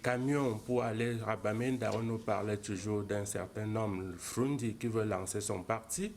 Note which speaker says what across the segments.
Speaker 1: camions pour aller à Bamenda, on nous parlait toujours d'un certain homme, Frundi, qui veut lancer son parti.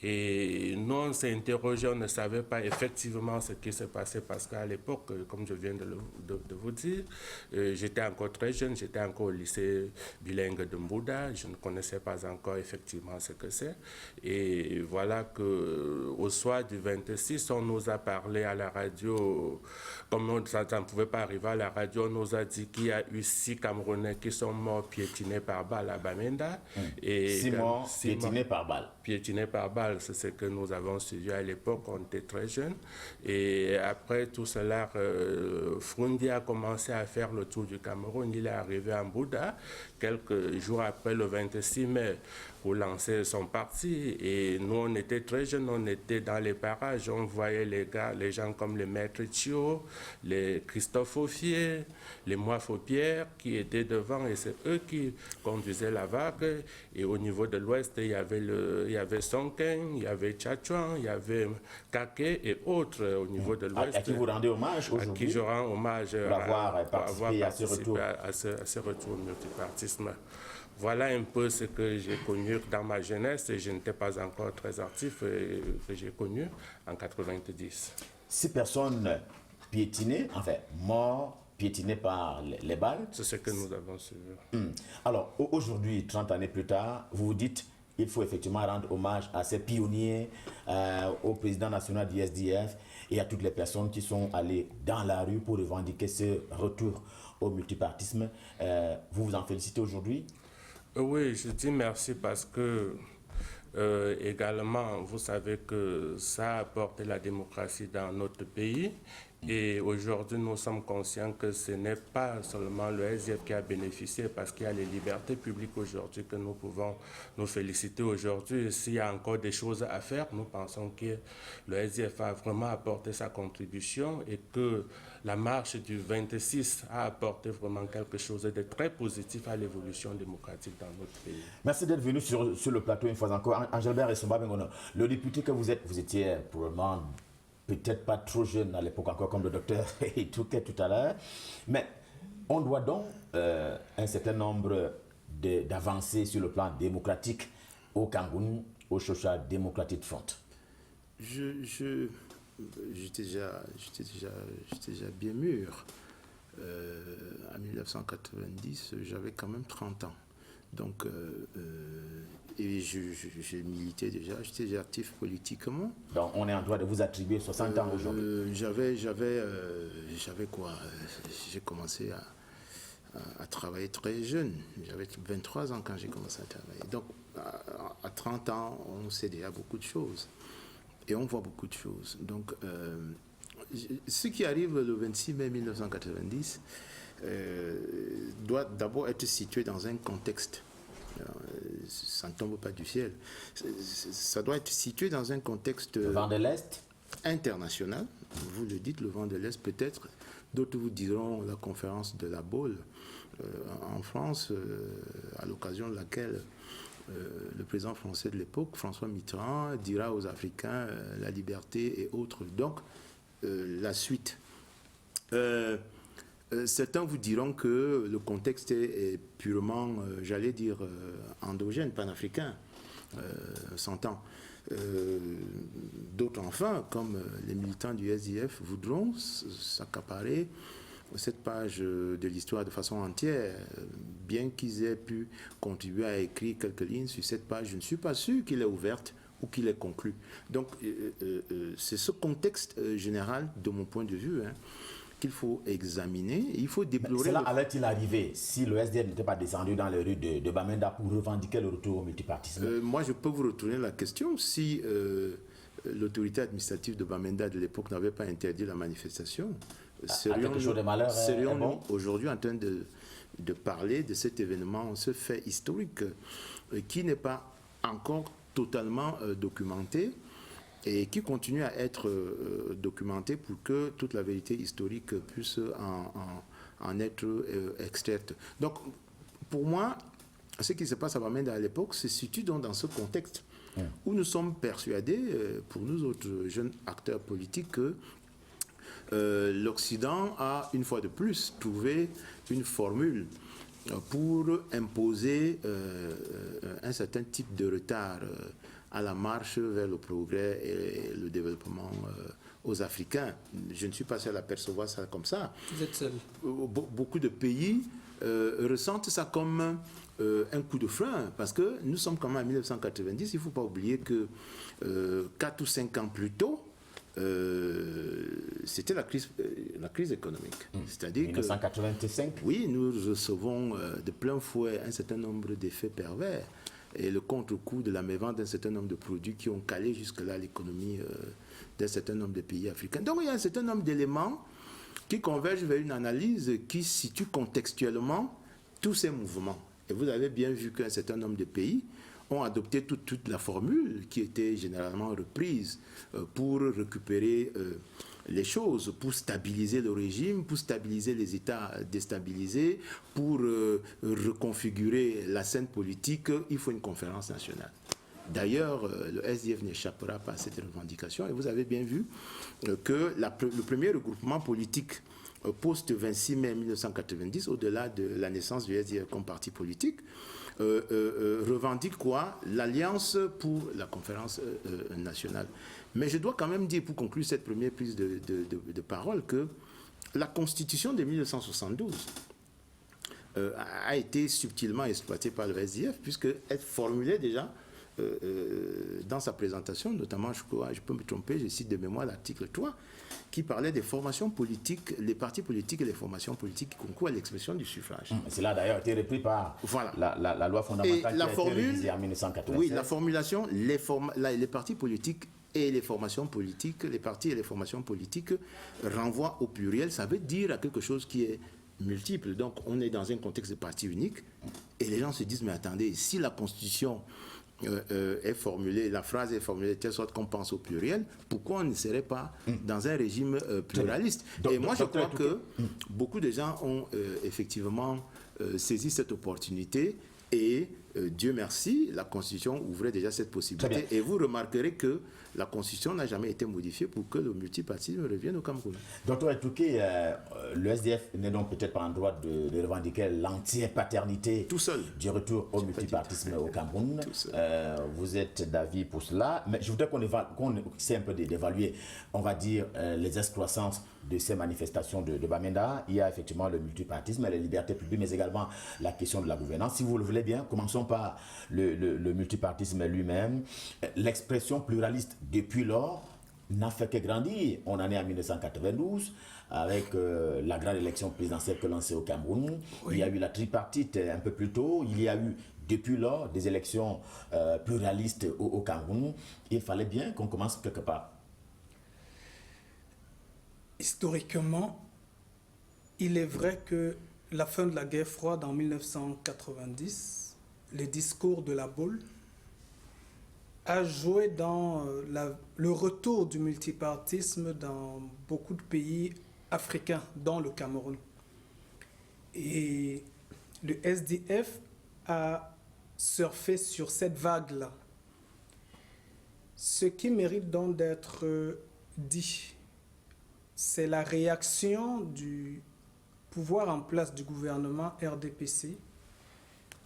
Speaker 1: Et nous, on s'est interrogé, on ne savait pas effectivement ce qui se passait parce qu'à l'époque, comme je viens de vous dire, j'étais encore très jeune, j'étais encore au lycée bilingue de Mbouda, je ne connaissais pas encore effectivement ce que c'est. Et voilà qu'au soir du 26, on nous a parlé à la radio, comme ça ne pouvait pas arriver à la radio, on nous a dit qu'il y a eu 6 Camerounais qui sont morts piétinés par balle à Bamenda.
Speaker 2: Et 6 morts piétinés par balle.
Speaker 1: Piétinés par balle, c'est ce que nous avons suivi à l'époque, on était très jeunes. Et après tout cela, Frundi a commencé à faire le tour du Cameroun. Il est arrivé à Mbouda quelques jours après le 26 mai pour lancer son parti. Et nous, on était très jeunes, on était dans les parages, on voyait les gens comme le maître Thio, les Christophe Offier, les Moifo-Pierre qui étaient devant et c'est eux qui conduisaient la vague. Et au niveau de l'Ouest, il y avait Sonken, il y avait Tchatchouan, il y avait Kake et autres au niveau de l'Ouest.
Speaker 2: À qui vous rendez hommage aujourd'hui?
Speaker 1: À qui je rends hommage
Speaker 2: pour avoir participé à
Speaker 1: ce retour au multipartisme. Voilà un peu ce que j'ai connu dans ma jeunesse et je n'étais pas encore très actif que j'ai connu en 90.
Speaker 2: 6 personnes piétinées, enfin morts, piétinées par les balles.
Speaker 1: C'est ce que nous avons suivi.
Speaker 2: Alors aujourd'hui, 30 années plus tard, vous vous dites il faut effectivement rendre hommage à ces pionniers, au président national du SDF et à toutes les personnes qui sont allées dans la rue pour revendiquer ce retour au multipartisme. Vous vous en félicitez aujourd'hui?
Speaker 1: Oui, je dis merci parce que également, vous savez que ça a apporté la démocratie dans notre pays. Et aujourd'hui, nous sommes conscients que ce n'est pas seulement le SDF qui a bénéficié parce qu'il y a les libertés publiques aujourd'hui que nous pouvons nous féliciter aujourd'hui. S'il y a encore des choses à faire, nous pensons que le SDF a vraiment apporté sa contribution et que la marche du 26 a apporté vraiment quelque chose de très positif à l'évolution démocratique dans notre pays.
Speaker 2: Merci d'être venu sur le plateau une fois encore. Angelbert Essomba Bengono, le député que vous êtes, vous étiez probablement peut-être pas trop jeune à l'époque encore comme le docteur Itouké tout à l'heure, mais on doit donc un certain nombre d'avancées sur le plan démocratique au Cameroun, au Social Democratic Front.
Speaker 3: J'étais déjà bien mûr. En 1990, j'avais quand même 30 ans. Donc, et je militais déjà, j'étais déjà actif politiquement.
Speaker 2: Donc, on est en droit de vous attribuer 60 ans aujourd'hui.
Speaker 3: J'avais quoi? J'ai commencé à travailler très jeune. J'avais 23 ans quand j'ai commencé à travailler. Donc, à 30 ans, on sait déjà beaucoup de choses. Et on voit beaucoup de choses. Donc, ce qui arrive le 26 mai 1990 doit d'abord être situé dans un contexte. Ça ne tombe pas du ciel. Ça doit être situé dans un contexte...
Speaker 2: Le vent de l'Est
Speaker 3: international. Vous le dites, le vent de l'Est peut-être. D'autres vous diront la conférence de la Baule en France, à l'occasion de laquelle le président français de l'époque, François Mitterrand, dira aux Africains la liberté et autres. Donc, la suite. Certains vous diront que le contexte est purement, j'allais dire, endogène, panafricain, s'entend. D'autres, enfin, comme les militants du SDF, voudront s'accaparer cette page de l'histoire de façon entière. Bien qu'ils aient pu contribuer à écrire quelques lignes sur cette page, je ne suis pas sûr qu'il est ouverte ou qu'il est conclu. Donc, c'est ce contexte général, de mon point de vue, qu'il faut examiner. Il faut déplorer...
Speaker 2: Cela allait-il arriver si le SDF n'était pas descendu dans les rues de Bamenda pour revendiquer le retour au multipartisme?
Speaker 3: Moi, je peux vous retourner la question. Si l'autorité administrative de Bamenda de l'époque n'avait pas interdit la manifestation, serions-nous aujourd'hui en train de parler de cet événement, ce fait historique qui n'est pas encore totalement documenté et qui continue à être documenté pour que toute la vérité historique puisse en être extraite. Donc, pour moi, ce qui se passe à Bamenda à l'époque se situe donc dans ce contexte où nous sommes persuadés, pour nous autres jeunes acteurs politiques, que l'Occident a une fois de plus trouvé une formule pour imposer un certain type de retard à la marche vers le progrès et le développement aux Africains. Je ne suis pas seul à percevoir ça comme ça.
Speaker 4: Vous êtes seul.
Speaker 3: Beaucoup de pays ressentent ça comme un coup de frein, parce que nous sommes quand même en 1990, il ne faut pas oublier que 4 ou 5 ans plus tôt, c'était la crise économique. C'est-à-dire
Speaker 2: 1985.
Speaker 3: oui, nous recevons de plein fouet un certain nombre d'effets pervers et le contre-coup de la mévente d'un certain nombre de produits qui ont calé jusque-là l'économie d'un certain nombre de pays africains. Donc il y a un certain nombre d'éléments qui convergent vers une analyse qui situe contextuellement tous ces mouvements. Et vous avez bien vu qu'un certain nombre de pays ont adopté toute la formule qui était généralement reprise pour récupérer les choses, pour stabiliser le régime, pour stabiliser les États déstabilisés, pour reconfigurer la scène politique. Il faut une conférence nationale. D'ailleurs, le SDF n'échappera pas à cette revendication et vous avez bien vu que le premier regroupement politique post-26 mai 1990, au-delà de la naissance du SDF comme parti politique, revendique quoi? L'Alliance pour la conférence nationale. Mais je dois quand même dire, pour conclure cette première prise de parole, que la Constitution de 1972 a été subtilement exploitée par le SDF, puisqu'elle formulait déjà dans sa présentation, notamment, je peux me tromper, je cite de mémoire l'article 3, qui parlait des formations politiques, les partis politiques et les formations politiques qui concourent à l'expression du suffrage.
Speaker 2: Cela a d'ailleurs été repris par la loi fondamentale qui a été révisée en 1987.
Speaker 3: Oui, la formulation, les partis politiques et les formations politiques, les partis et les formations politiques renvoient au pluriel, ça veut dire à quelque chose qui est multiple. Donc on est dans un contexte de parti unique et les gens se disent, mais attendez, si la Constitution est formulée, la phrase est formulée de telle sorte qu'on pense au pluriel, pourquoi on ne serait pas dans un régime pluraliste? Et moi, je crois que beaucoup de gens ont effectivement saisi cette opportunité et Dieu merci, la Constitution ouvrait déjà cette possibilité. Et vous remarquerez que la Constitution n'a jamais été modifiée pour que le multipartisme revienne au Cameroun.
Speaker 2: Docteur Etouké, le SDF n'est donc peut-être pas en droit de revendiquer l'entière paternité
Speaker 3: tout seul
Speaker 2: du retour au multipartisme au Cameroun. Vous êtes d'avis pour cela, mais je voudrais qu'on essaie un peu d'évaluer, on va dire, les excroissances de ces manifestations de Bamenda. Il y a effectivement le multipartisme, les libertés publiques, mais également la question de la gouvernance. Si vous le voulez bien, commençons par le multipartisme lui-même. L'expression pluraliste, depuis lors, n'a fait que grandir. On en est en 1992, avec la grande élection présidentielle que l'on sait au Cameroun. Oui. Il y a eu la tripartite un peu plus tôt. Il y a eu, depuis lors, des élections pluralistes au Cameroun. Il fallait bien qu'on commence quelque part.
Speaker 4: Historiquement, il est vrai que la fin de la guerre froide en 1990, les discours de la boule, a joué dans le retour du multipartisme dans beaucoup de pays africains, dont le Cameroun. Et le SDF a surfé sur cette vague-là. Ce qui mérite donc d'être dit, c'est la réaction du pouvoir en place du gouvernement RDPC,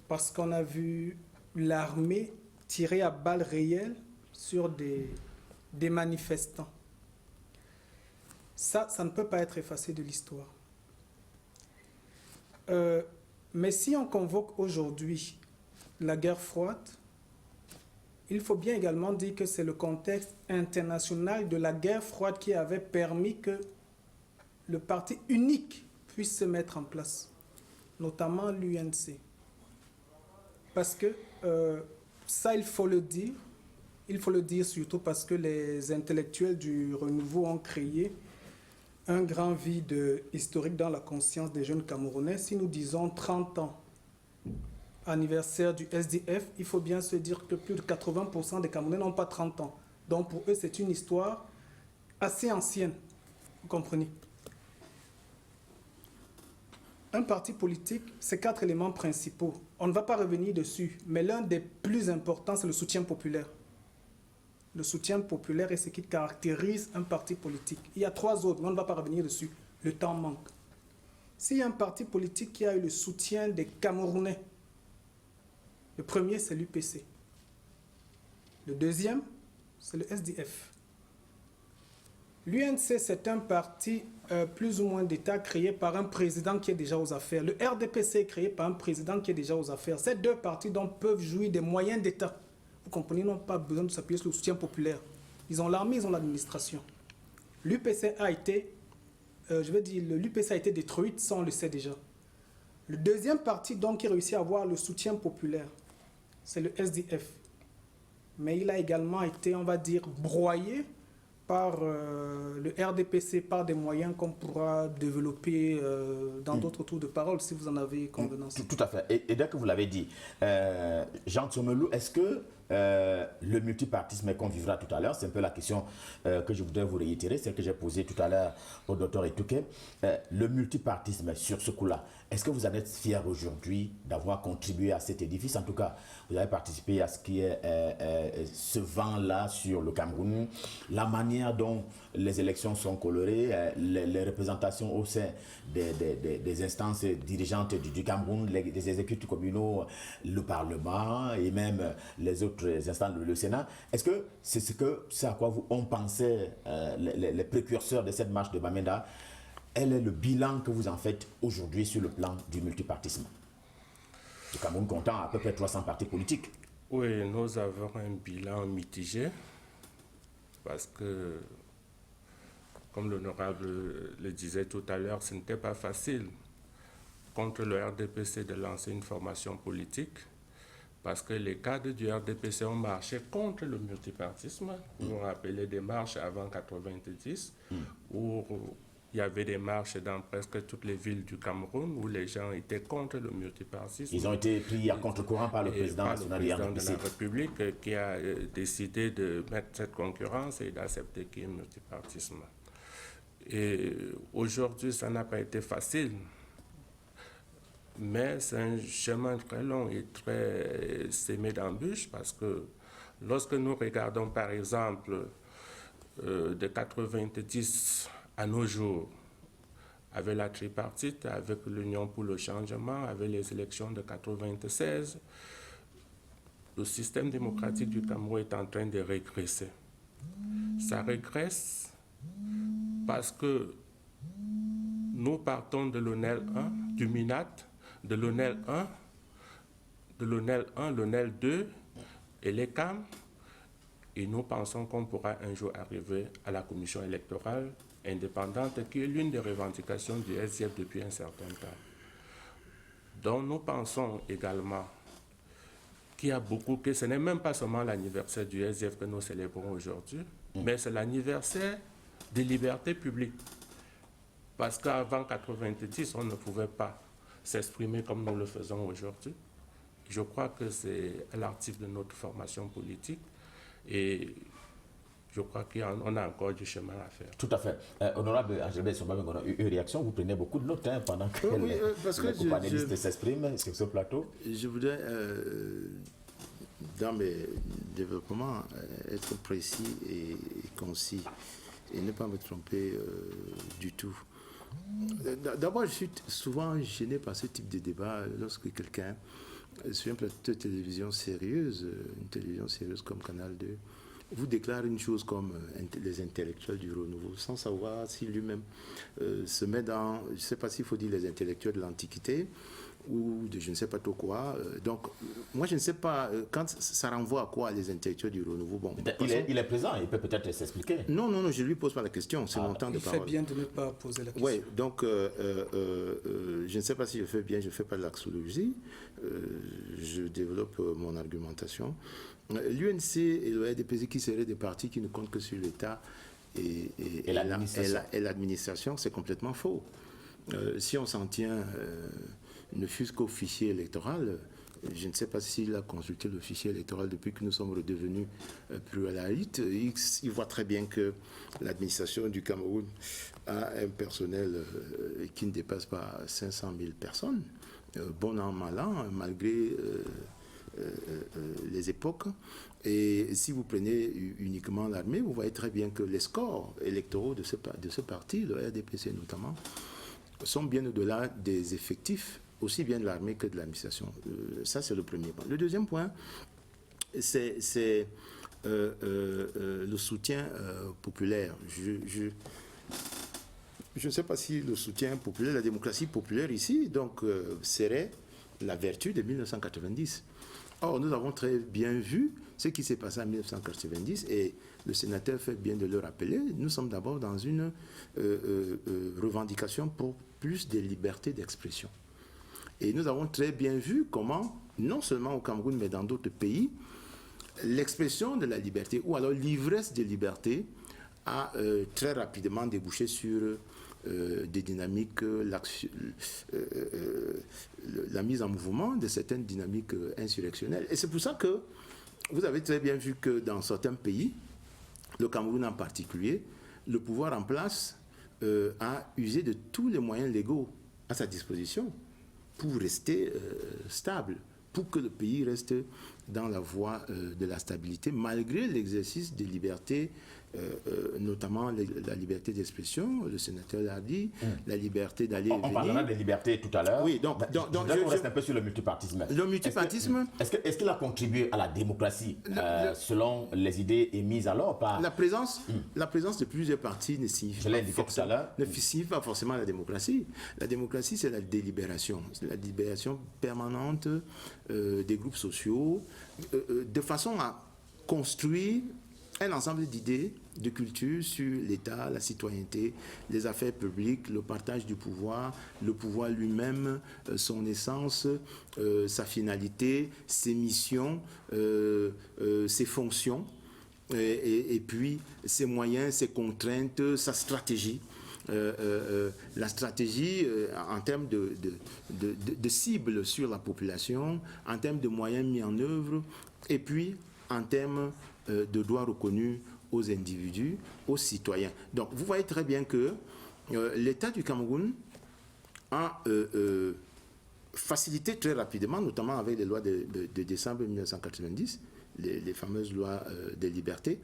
Speaker 4: parce qu'on a vu l'armée tirer à balles réelles sur des manifestants. Ça ne peut pas être effacé de l'histoire. Mais si on convoque aujourd'hui la guerre froide, il faut bien également dire que c'est le contexte international de la guerre froide qui avait permis que le parti unique puisse se mettre en place, notamment l'UNC. Parce que ça, il faut le dire surtout parce que les intellectuels du renouveau ont créé un grand vide historique dans la conscience des jeunes Camerounais. Si nous disons 30 ans, anniversaire du SDF, il faut bien se dire que plus de 80% des Camerounais n'ont pas 30 ans. Donc pour eux, c'est une histoire assez ancienne. Vous comprenez? Un parti politique, c'est 4 éléments principaux. On ne va pas revenir dessus, mais l'un des plus importants, c'est le soutien populaire. le soutien populaire est ce qui caractérise un parti politique. Il y a 3 autres, mais on ne va pas revenir dessus. Le temps manque. S'il y a un parti politique qui a eu le soutien des Camerounais, le premier, c'est l'UPC. Le deuxième, c'est le SDF. L'UNC, c'est un parti plus ou moins d'État créé par un président qui est déjà aux affaires. Le RDPC est créé par un président qui est déjà aux affaires. Ces 2 partis donc peuvent jouir des moyens d'État. Vous comprenez, ils n'ont pas besoin de s'appuyer sur le soutien populaire. Ils ont l'armée, ils ont l'administration. L'UPC a été, l'UPC a été détruite, ça on le sait déjà. Le deuxième parti donc qui réussit à avoir le soutien populaire, c'est le SDF. Mais il a également été, on va dire, broyé par le RDPC, par des moyens qu'on pourra développer dans d'autres tours de parole, si vous en avez convenance.
Speaker 2: Tout à fait. Et dès que vous l'avez dit, Jean Tsomelou, est-ce que le multipartisme qu'on vivra tout à l'heure, c'est un peu la question que je voudrais vous réitérer, celle que j'ai posée tout à l'heure au docteur Etouké. Le multipartisme, sur ce coup-là, est-ce que vous en êtes fier aujourd'hui d'avoir contribué à cet édifice? En tout cas, vous avez participé à ce qui est ce vent-là sur le Cameroun, la manière dont les élections sont colorées, les représentations au sein des instances dirigeantes du Cameroun, des exécutifs communaux, le Parlement et même les autres instances, le Sénat. Est-ce que c'est à quoi on pensait les précurseurs de cette marche de Bamenda? Quel est le bilan que vous en faites aujourd'hui sur le plan du multipartisme? Le Cameroun comptant à peu près 300 partis politiques.
Speaker 1: Oui, nous avons un bilan mitigé parce que, comme l'honorable le disait tout à l'heure, ce n'était pas facile contre le RDPC de lancer une formation politique parce que les cadres du RDPC ont marché contre le multipartisme. Vous vous rappelez des marches avant 90 où il y avait des marches dans presque toutes les villes du Cameroun où les gens étaient contre le multipartisme.
Speaker 2: Ils ont été pris à contre-courant par le président national du RDPC.
Speaker 1: De la République qui a décidé de mettre cette concurrence et d'accepter qu'il y ait un multipartisme. Et aujourd'hui, ça n'a pas été facile. Mais c'est un chemin très long et très sémé d'embûches parce que lorsque nous regardons par exemple de 90 à nos jours, avec la tripartite, avec l'Union pour le changement, avec les élections de 96, le système démocratique du Cameroun est en train de régresser. Ça régresse parce que nous partons de l'ONEL 1, du MINAT, de l'ONEL 1, de l'ONEL 1, l'ONEL 2 et les CAM, et nous pensons qu'on pourra un jour arriver à la commission électorale indépendante, qui est l'une des revendications du SDF depuis un certain temps. Donc nous pensons également qu'il y a beaucoup, que ce n'est même pas seulement l'anniversaire du SDF que nous célébrons aujourd'hui, mais c'est l'anniversaire des libertés publiques. Parce qu'avant 90, on ne pouvait pas s'exprimer comme nous le faisons aujourd'hui. Je crois que c'est l'article de notre formation politique et je crois qu'on a encore du chemin à faire.
Speaker 2: Tout à fait. Honorable Angelbert Somba, on a eu une réaction. Vous prenez beaucoup de notes pendant que les panélistes s'expriment sur ce plateau.
Speaker 3: Je voudrais, dans mes développements, être précis et concis et ne pas me tromper du tout. D'abord, je suis souvent gêné par ce type de débat lorsque quelqu'un, sur un plateau de télévision sérieuse, une télévision sérieuse comme Canal 2, vous déclare une chose comme les intellectuels du renouveau, sans savoir si lui-même se met dans, je ne sais pas s'il faut dire les intellectuels de l'Antiquité, ou de je ne sais pas trop quoi. Donc, moi, je ne sais pas, quand ça renvoie à quoi les intellectuels du renouveau? Bon,
Speaker 2: il est présent, il peut peut-être s'expliquer.
Speaker 3: Non, je ne lui pose pas la question, c'est mon temps de parole.
Speaker 4: Il fait bien de ne pas poser la question.
Speaker 3: Oui, donc, je ne sais pas si je fais bien, je ne fais pas de l'axologie, je développe mon argumentation. L'UNC et le RDPC qui seraient des partis qui ne comptent que sur l'État et l'administration, c'est complètement faux. Si on s'en tient ne fût-ce qu'au fichier électoral, je ne sais pas s'il a consulté le fichier électoral depuis que nous sommes redevenus pluralistes. Il voit très bien que l'administration du Cameroun a un personnel qui ne dépasse pas 500 000 personnes, bon an, mal an, malgré les époques. Et si vous prenez uniquement l'armée, vous voyez très bien que les scores électoraux de ce parti, le RDPC notamment, sont bien au-delà des effectifs, aussi bien de l'armée que de l'administration. Ça, c'est le premier point. Le deuxième point, c'est le soutien populaire. Je ne sais pas si le soutien populaire, la démocratie populaire ici, donc, serait la vertu de 1990. Or, nous avons très bien vu ce qui s'est passé en 1990 et le sénateur fait bien de le rappeler. Nous sommes d'abord dans une revendication pour plus de liberté d'expression. Et nous avons très bien vu comment, non seulement au Cameroun, mais dans d'autres pays, l'expression de la liberté, ou alors l'ivresse de liberté, a très rapidement débouché sur des dynamiques, la mise en mouvement de certaines dynamiques insurrectionnelles. Et c'est pour ça que vous avez très bien vu que dans certains pays, le Cameroun en particulier, le pouvoir en place a usé de tous les moyens légaux à sa disposition pour rester stable, pour que le pays reste dans la voie de la stabilité, malgré l'exercice des libertés, notamment la liberté d'expression, le sénateur l'a dit, la liberté d'aller et venir.
Speaker 2: On parlera des libertés tout à l'heure.
Speaker 3: Oui, donc
Speaker 2: je reste un peu sur le multipartisme.
Speaker 3: Le multipartisme...
Speaker 2: Est-ce qu'il a contribué à la démocratie, selon les idées émises alors par...
Speaker 3: La présence de plusieurs partis ne signifie pas forcément la démocratie. La démocratie, c'est la délibération. C'est la délibération permanente des groupes sociaux, de façon à construire un ensemble d'idées, de cultures sur l'État, la citoyenneté, les affaires publiques, le partage du pouvoir, le pouvoir lui-même, son essence, sa finalité, ses missions, ses fonctions, et puis ses moyens, ses contraintes, sa stratégie. La stratégie en termes de cibles sur la population, en termes de moyens mis en œuvre, et puis en termes de droits reconnus aux individus, aux citoyens. Donc vous voyez très bien que l'État du Cameroun a facilité très rapidement, notamment avec les lois de décembre 1990, les fameuses lois des libertés,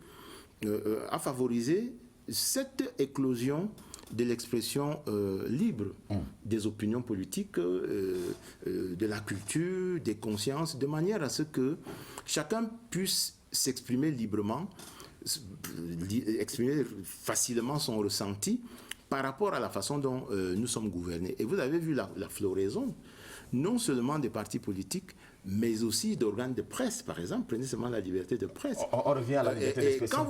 Speaker 3: a favorisé cette éclosion de l'expression libre des opinions politiques, de la culture, des consciences, de manière à ce que chacun puisse s'exprimer librement, exprimer facilement son ressenti par rapport à la façon dont nous sommes gouvernés. Et vous avez vu la floraison, non seulement des partis politiques, mais aussi d'organes de presse, par exemple. Prenez seulement la liberté de presse.
Speaker 2: On revient à la liberté d'expression.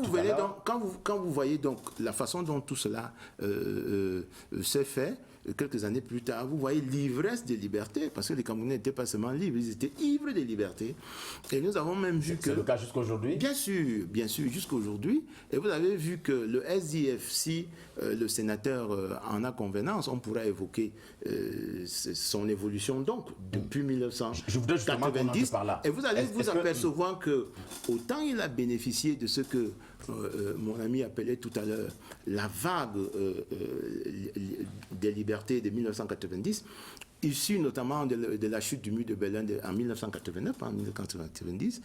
Speaker 3: Quand vous voyez donc la façon dont tout cela s'est fait, quelques années plus tard, vous voyez l'ivresse des libertés, parce que les Camerounais n'étaient pas seulement libres, ils étaient ivres des libertés. Et nous avons même vu que...
Speaker 2: C'est le cas jusqu'aujourd'hui?
Speaker 3: Bien sûr, jusqu'aujourd'hui. Et vous avez vu que le SDF, si le sénateur en a convenance, on pourra évoquer son évolution donc depuis 1990. Et vous allez vous apercevoir que autant il a bénéficié de ce que mon ami appelait tout à l'heure la vague des libertés de 1990, issue notamment de la chute du mur de Berlin en 1989, en 1990,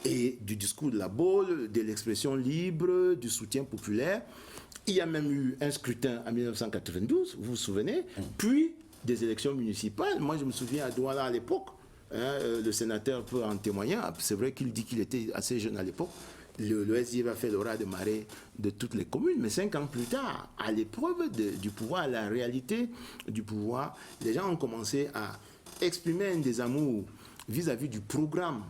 Speaker 3: et du discours de la Baule, de l'expression libre, du soutien populaire. Il y a même eu un scrutin en 1992, vous vous souvenez, puis des élections municipales. Moi, je me souviens à Douala à l'époque, le sénateur peut en témoigner, c'est vrai qu'il dit qu'il était assez jeune à l'époque. Le SDF a fait le raz de marée de toutes les communes, mais 5 ans plus tard, à l'épreuve du pouvoir, à la réalité du pouvoir, les gens ont commencé à exprimer un désamour vis-à-vis du programme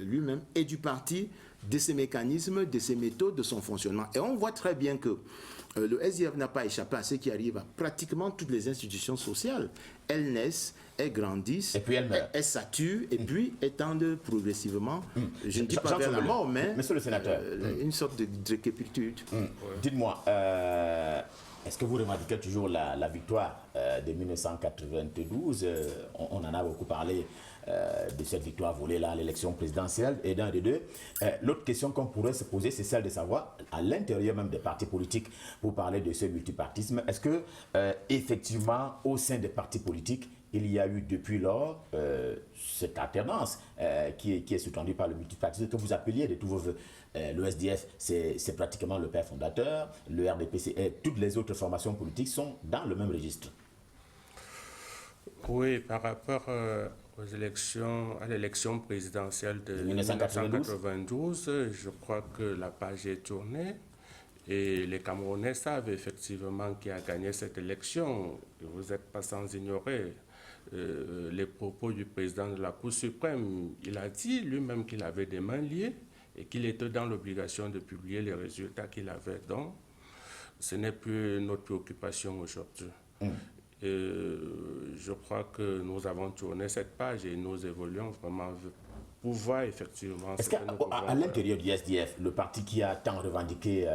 Speaker 3: lui-même et du parti, de ses mécanismes, de ses méthodes, de son fonctionnement. Et on voit très bien que le SDF n'a pas échappé à ce qui arrive à pratiquement toutes les institutions sociales. Elles naissent, elles grandissent,
Speaker 2: et puis elles
Speaker 3: saturent, et puis elles tendent progressivement, je ne dis pas vers la mort, mais
Speaker 2: Monsieur le sénateur,
Speaker 3: une sorte de décrépitude.
Speaker 2: Dites-moi, est-ce que vous revendiquez toujours la victoire de 1992 on en a beaucoup parlé de cette victoire volée là à l'élection présidentielle et d'un des deux. L'autre question qu'on pourrait se poser, c'est celle de savoir, à l'intérieur même des partis politiques, pour parler de ce multipartisme, est-ce que effectivement, au sein des partis politiques, il y a eu depuis lors cette alternance qui est sous-tendue par le multipartisme que vous appeliez de tous vos voeux. Le SDF, c'est pratiquement le père fondateur, le RDPC et toutes les autres formations politiques sont dans le même registre.
Speaker 1: Oui, par rapport à l'élection présidentielle de 1992, je crois que la page est tournée. Et les Camerounais savent effectivement qui a gagné cette élection. Vous n'êtes pas sans ignorer les propos du président de la Cour suprême. Il a dit lui-même qu'il avait des mains liées et qu'il était dans l'obligation de publier les résultats qu'il avait. Donc, ce n'est plus notre préoccupation aujourd'hui. Je crois que nous avons tourné cette page et nous évoluons vraiment pour voir effectivement...
Speaker 2: Est-ce qu'à l'intérieur du SDF, le parti qui a tant revendiqué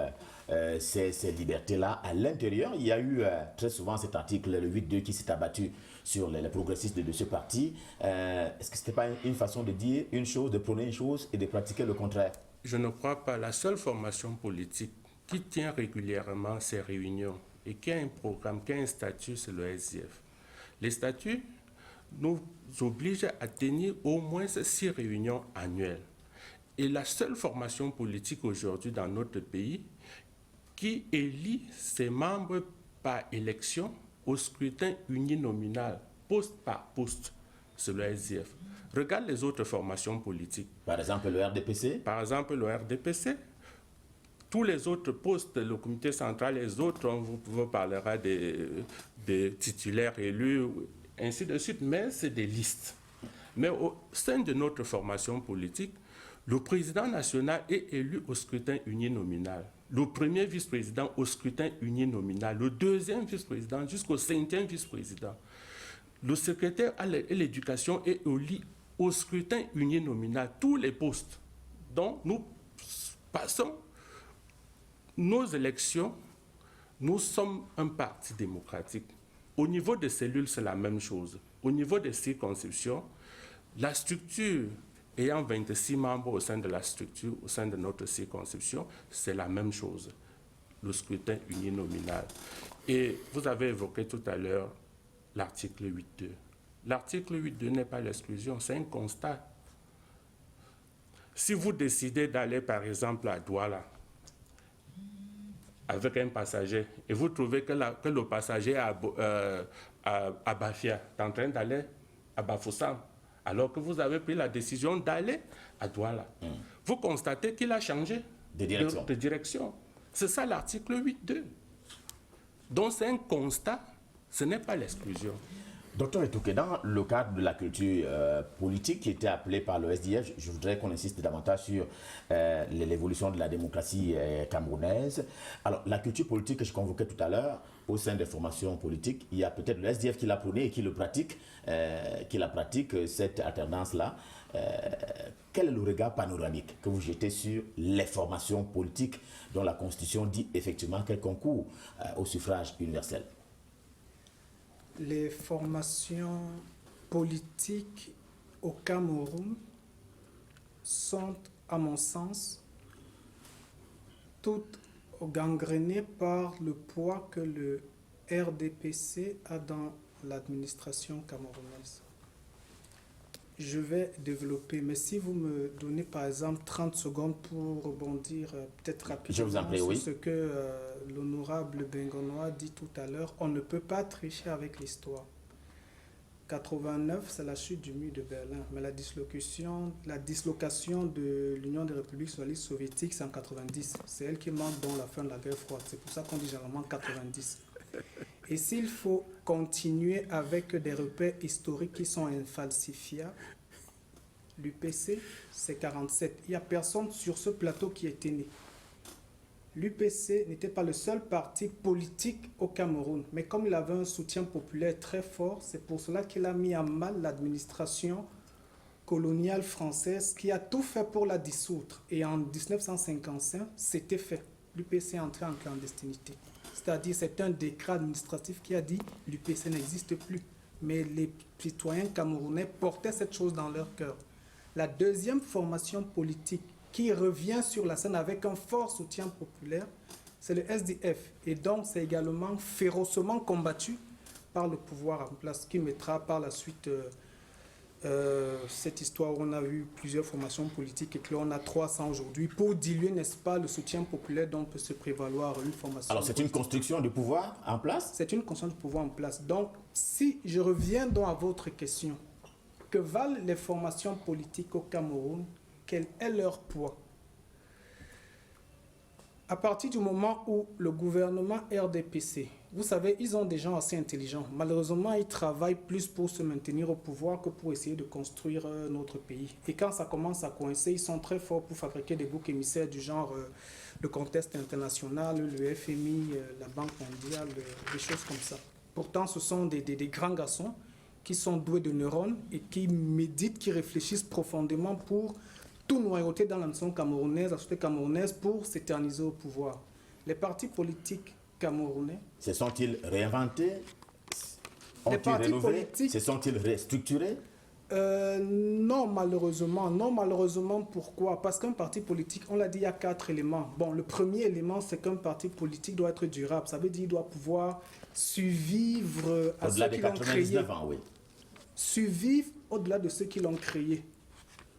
Speaker 2: ces libertés-là, à l'intérieur, il y a eu très souvent cet article, le 8.2, qui s'est abattu sur les progressistes de ce parti. Est-ce que ce n'était pas une façon de dire une chose, de prôner une chose et de pratiquer le contraire?
Speaker 1: Je ne crois pas. La seule formation politique qui tient régulièrement ses réunions et qui a un programme, qui a un statut, c'est le SDF. Les statuts nous obligent à tenir au moins 6 réunions annuelles. Et la seule formation politique aujourd'hui dans notre pays qui élit ses membres par élection au scrutin uninominal, poste par poste, c'est le SDF. Regarde les autres formations politiques.
Speaker 2: Par exemple, le RDPC.
Speaker 1: Par exemple, le RDPC. Tous les autres postes, le comité central, les autres, on vous parlera des titulaires élus, ainsi de suite, mais c'est des listes. Mais au sein de notre formation politique, le président national est élu au scrutin uninominal. Le premier vice-président au scrutin uninominal. Le deuxième vice-président jusqu'au 5e vice-président. Le secrétaire à l'éducation est élu au scrutin uninominal. Tous les postes. Donc, nous passons nos élections. Nous sommes un parti démocratique. Au niveau des cellules, c'est la même chose. Au niveau des circonscriptions, la structure ayant 26 membres au sein de la structure, au sein de notre circonscription, c'est la même chose, le scrutin uninominal. Et vous avez évoqué tout à l'heure l'article 8.2. L'article 8.2 n'est pas l'exclusion, c'est un constat. Si vous décidez d'aller, par exemple, à Douala, avec un passager, et vous trouvez que le passager à Bafia est en train d'aller à Bafoussam, alors que vous avez pris la décision d'aller à Douala. Vous constatez qu'il a changé de direction. C'est ça l'article 8.2. Donc c'est un constat, ce n'est pas l'exclusion.
Speaker 2: Docteur Etouké, dans le cadre de la culture politique qui était appelée par le SDF, je voudrais qu'on insiste davantage sur l'évolution de la démocratie camerounaise. Alors, la culture politique que je convoquais tout à l'heure, au sein des formations politiques, il y a peut-être le SDF qui l'a prôné et qui le pratique, cette alternance-là. Quel est le regard panoramique que vous jetez sur les formations politiques dont la Constitution dit effectivement qu'elles concourent au suffrage universel?
Speaker 4: Les formations politiques au Cameroun sont, à mon sens, toutes gangrénées par le poids que le RDPC a dans l'administration camerounaise. Je vais développer, mais si vous me donnez par exemple 30 secondes pour rebondir peut-être rapidement sur ce que l'honorable Bengonois dit tout à l'heure, on ne peut pas tricher avec l'histoire. 89, c'est la chute du mur de Berlin, mais la dislocation de l'Union des républiques socialistes soviétiques, c'est en 90. C'est elle qui marque dans la fin de la guerre froide. C'est pour ça qu'on dit généralement 90. Et s'il faut continuer avec des repères historiques qui sont infalsifiables, l'UPC, c'est 47. Il n'y a personne sur ce plateau qui était né. L'UPC n'était pas le seul parti politique au Cameroun, mais comme il avait un soutien populaire très fort, c'est pour cela qu'il a mis à mal l'administration coloniale française qui a tout fait pour la dissoudre. Et en 1955, c'était fait. L'UPC est entré en clandestinité. C'est-à-dire c'est un décret administratif qui a dit l'UPC n'existe plus. Mais les citoyens camerounais portaient cette chose dans leur cœur. La deuxième formation politique qui revient sur la scène avec un fort soutien populaire, c'est le SDF. Et donc c'est également férocement combattu par le pouvoir en place, qui mettra par la suite cette histoire où on a eu plusieurs formations politiques et que l'on a 300 aujourd'hui pour diluer, n'est-ce pas, le soutien populaire dont peut se prévaloir une formation.
Speaker 2: Alors c'est une construction de pouvoir en place?
Speaker 4: C'est une construction de pouvoir en place. Donc, si je reviens donc à votre question, que valent les formations politiques au Cameroun? Quel est leur poids? À partir du moment où le gouvernement RDPC, vous savez, ils ont des gens assez intelligents. Malheureusement, ils travaillent plus pour se maintenir au pouvoir que pour essayer de construire notre pays. Et quand ça commence à coincer, ils sont très forts pour fabriquer des boucs émissaires du genre le contexte international, le FMI, la Banque mondiale, des choses comme ça. Pourtant, ce sont des grands garçons qui sont doués de neurones et qui méditent, qui réfléchissent profondément pour tout noyauter dans la nation camerounaise, la société camerounaise, pour s'éterniser au pouvoir. Les partis politiques camerounais...
Speaker 2: Se sont-ils réinventés? Ont-ils rénové? Se sont-ils restructurés?
Speaker 4: Non, malheureusement. Non, malheureusement, pourquoi? Parce qu'un parti politique, on l'a dit, il y a 4 éléments. Bon, le premier élément, c'est qu'un parti politique doit être durable. Ça veut dire qu'il doit pouvoir survivre à ceux qui l'ont créé.
Speaker 2: Oui.
Speaker 4: Survivre au-delà de ceux qui l'ont créé.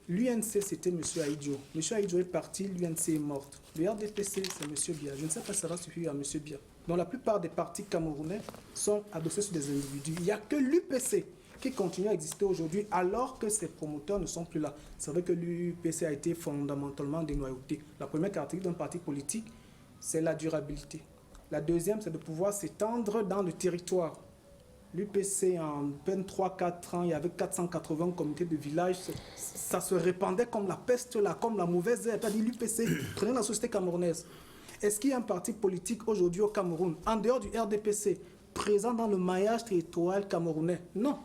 Speaker 4: L'UNC, c'était M. Aïdjo. M. Aïdjo est parti, l'UNC est morte. Le RDPC, c'est M. Bia. Je ne sais pas si ça va suffire à M. Bia. Donc la plupart des partis camerounais sont adossés sur des individus. Il n'y a que l'UPC qui continue à exister aujourd'hui alors que ses promoteurs ne sont plus là. C'est vrai que l'UPC a été fondamentalement dénoyauté. La première caractéristique d'un parti politique, c'est la durabilité. La deuxième, c'est de pouvoir s'étendre dans le territoire. L'UPC, en peine 3-4 ans, il y avait 480 comités de village. Ça se répandait comme la peste, là, comme la mauvaise herbe. C'est-à-dire l'UPC, prenez la société camerounaise. Est-ce qu'il y a un parti politique aujourd'hui au Cameroun, en dehors du RDPC, présent dans le maillage territorial camerounais? Non.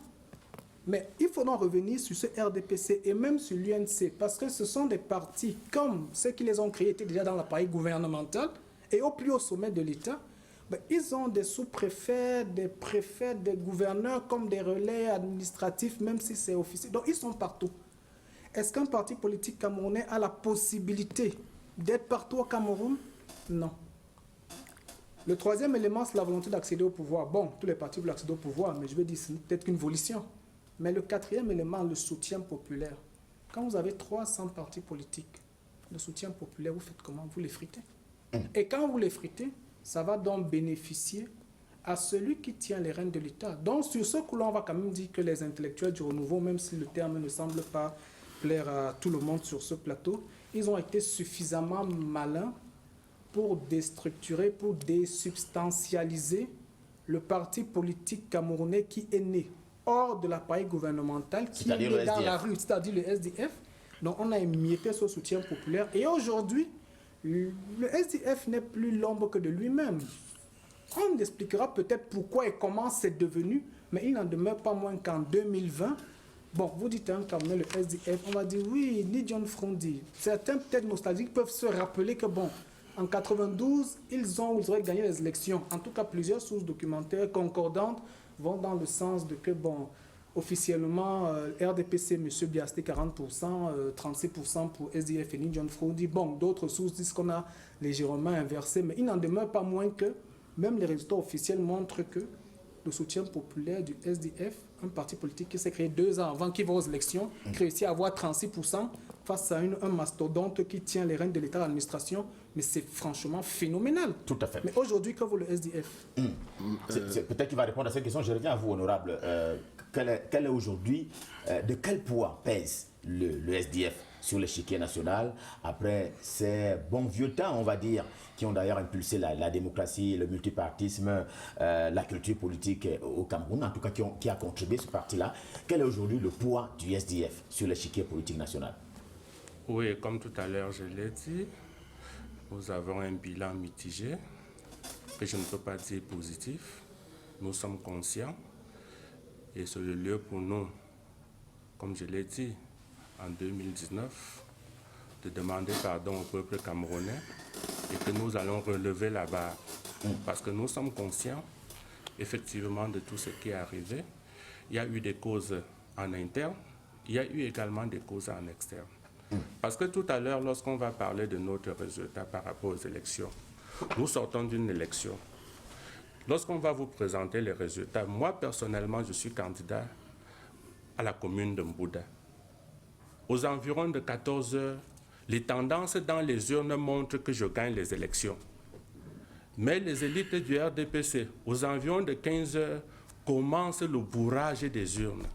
Speaker 4: Mais il faudra revenir sur ce RDPC et même sur l'UNC, parce que ce sont des partis, comme ceux qui les ont créés étaient déjà dans l'appareil gouvernemental et au plus haut sommet de l'État. Ils ont des sous-préfets, des préfets, des gouverneurs comme des relais administratifs, même si c'est officiel. Donc, ils sont partout. Est-ce qu'un parti politique camerounais a la possibilité d'être partout au Cameroun? Non. Le troisième élément, c'est la volonté d'accéder au pouvoir. Bon, tous les partis veulent accéder au pouvoir, mais je veux dire, c'est peut-être qu'une volition. Mais le quatrième élément, le soutien populaire. Quand vous avez 300 partis politiques, le soutien populaire, vous faites comment? Vous l'effritez. Et quand vous l'effritez, ça va donc bénéficier à celui qui tient les rênes de l'État. Donc, sur ce coup-là, on va quand même dire que les intellectuels du renouveau, même si le terme ne semble pas plaire à tout le monde sur ce plateau, ils ont été suffisamment malins pour déstructurer, pour désubstantialiser le parti politique camerounais qui est né hors de l'appareil gouvernemental, qui est né dans la rue, c'est-à-dire le SDF. Donc, on a émietté ce soutien populaire. Et aujourd'hui, le SDF n'est plus l'ombre que de lui-même. On expliquera peut-être pourquoi et comment c'est devenu, mais il n'en demeure pas moins qu'en 2020, bon, vous dites un Camerounais, le SDF, on va dire oui, ni John Frondi. Certains, peut-être nostalgiques, peuvent se rappeler que bon, en 92, ils auraient gagné les élections. En tout cas, plusieurs sources documentaires concordantes vont dans le sens de que bon, officiellement, RDPC, M. Bia, c'était 40%, 36% pour SDF et ni John Frondi. Bon, d'autres sources disent qu'on a légèrement inversé, mais il n'en demeure pas moins que même les résultats officiels montrent que le soutien populaire du SDF, un parti politique qui s'est créé 2 ans avant qu'il va aux élections, qui réussit à avoir 36% face à un mastodonte qui tient les rênes de l'État à l'administration, mais c'est franchement phénoménal.
Speaker 2: Tout à fait.
Speaker 4: Mais aujourd'hui, que vaut le SDF?
Speaker 2: Peut-être qu'il va répondre à cette question. Je reviens à vous, honorable. Quel est aujourd'hui, de quel poids pèse le SDF sur l'échiquier national après ces bons vieux temps, on va dire, qui ont d'ailleurs impulsé la démocratie, le multipartisme, la culture politique au Cameroun, en tout cas qui a contribué ce parti-là. Quel est aujourd'hui le poids du SDF sur l'échiquier politique national?
Speaker 1: Oui, comme tout à l'heure je l'ai dit, nous avons un bilan mitigé, que je ne peux pas dire positif. Nous sommes conscients et c'est le lieu pour nous, comme je l'ai dit, en 2019, de demander pardon au peuple camerounais et que nous allons relever la barre. Parce que nous sommes conscients, effectivement, de tout ce qui est arrivé. Il y a eu des causes en interne, il y a eu également des causes en externe. Parce que tout à l'heure, lorsqu'on va parler de notre résultat par rapport aux élections, nous sortons d'une élection. lorsqu'on va vous présenter les résultats, moi personnellement, je suis candidat à la commune de Mbouda. Aux environs de 14 heures, les tendances dans les urnes montrent que je gagne les élections. Mais les élites du RDPC, aux environs de 15 heures, commencent le bourrage des urnes.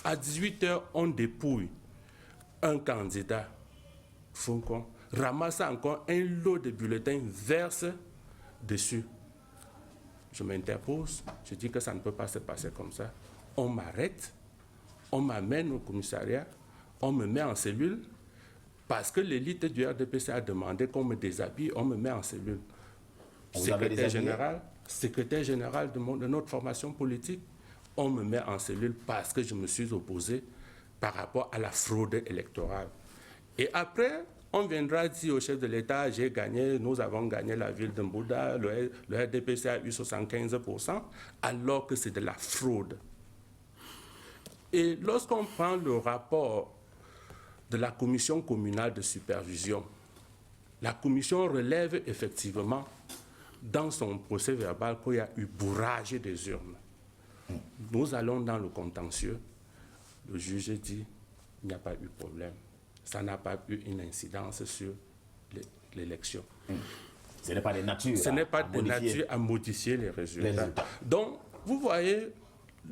Speaker 1: À 18 heures, on dépouille un candidat, Foncon, ramasse encore un lot de bulletins, verse dessus. Je m'interpose, je dis que ça ne peut pas se passer comme ça. On m'arrête, on m'amène au commissariat, on me met en cellule, parce que l'élite du RDPC a demandé qu'on me déshabille, on me met en cellule. Secrétaire général de notre formation politique, on me met en cellule parce que je me suis opposé par rapport à la fraude électorale. Et après, on viendra dire au chef de l'État, j'ai gagné, nous avons gagné la ville de Mbouda, le RDPC a eu 75%, alors que c'est de la fraude. Et lorsqu'on prend le rapport de la commission communale de supervision, la commission relève effectivement dans son procès verbal qu'il y a eu bourrage des urnes. Nous allons dans le contentieux. Le juge dit il n'y a pas eu de problème. Ça n'a pas eu une incidence sur l'élection.
Speaker 2: Ce n'est pas de nature.
Speaker 1: Ce n'est pas de nature à modifier les résultats. Donc, vous voyez,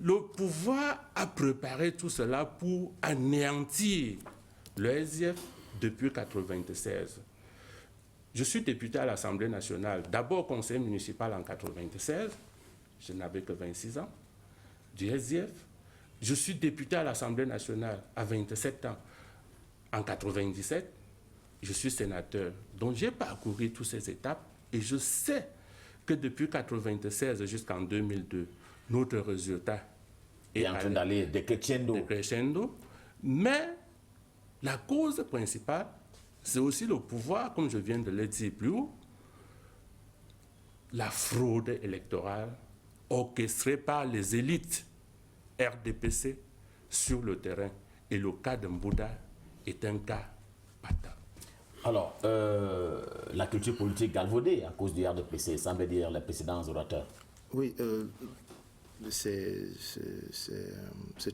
Speaker 1: le pouvoir a préparé tout cela pour anéantir le SDF depuis 1996. Je suis député à l'Assemblée nationale, d'abord conseiller municipal en 1996, je n'avais que 26 ans, du SDF. Je suis député à l'Assemblée nationale à 27 ans. En 1997, je suis sénateur. Donc j'ai parcouru toutes ces étapes et je sais que depuis 1996 jusqu'en 2002, notre résultat
Speaker 2: est en train d'aller
Speaker 1: décrescendo. Mais la cause principale, c'est aussi le pouvoir, comme je viens de le dire plus haut, la fraude électorale orchestrée par les élites RDPC sur le terrain. Et le cas de Mbouda est un cas patent.
Speaker 2: Alors, la culture politique galvaudée à cause du RDPC, semble dire les précédents orateurs.
Speaker 3: Oui, c'est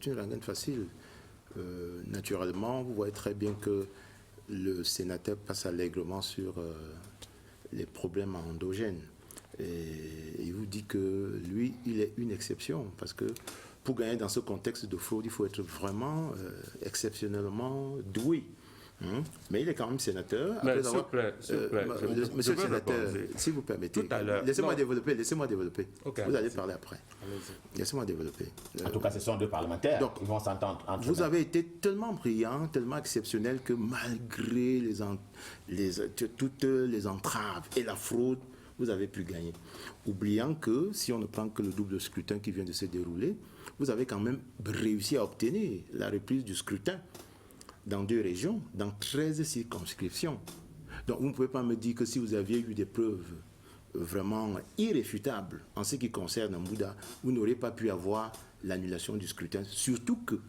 Speaker 3: une rengaine facile. Naturellement, vous voyez très bien que le sénateur passe allègrement sur les problèmes endogènes. Et il vous dit que lui, il est une exception, parce que pour gagner dans ce contexte de fraude, il faut être vraiment exceptionnellement doué. Mais il est quand même sénateur.
Speaker 1: Mais s'il vous plaît,
Speaker 3: monsieur le sénateur, si vous permettez, laissez-moi développer. Okay, vous allez parler après. Laissez-moi développer.
Speaker 2: En tout cas, ce sont deux parlementaires. Donc, ils vont s'entendre entre eux.
Speaker 3: Vous avez été tellement brillant, tellement exceptionnel que malgré toutes les entraves et la fraude, vous avez pu gagner. Oubliant que, si on ne prend que le double scrutin qui vient de se dérouler, vous avez quand même réussi à obtenir la reprise du scrutin dans 2 régions, dans 13 circonscriptions. Donc vous ne pouvez pas me dire que si vous aviez eu des preuves vraiment irréfutables en ce qui concerne Mbouda, vous n'auriez pas pu avoir l'annulation du scrutin. Surtout que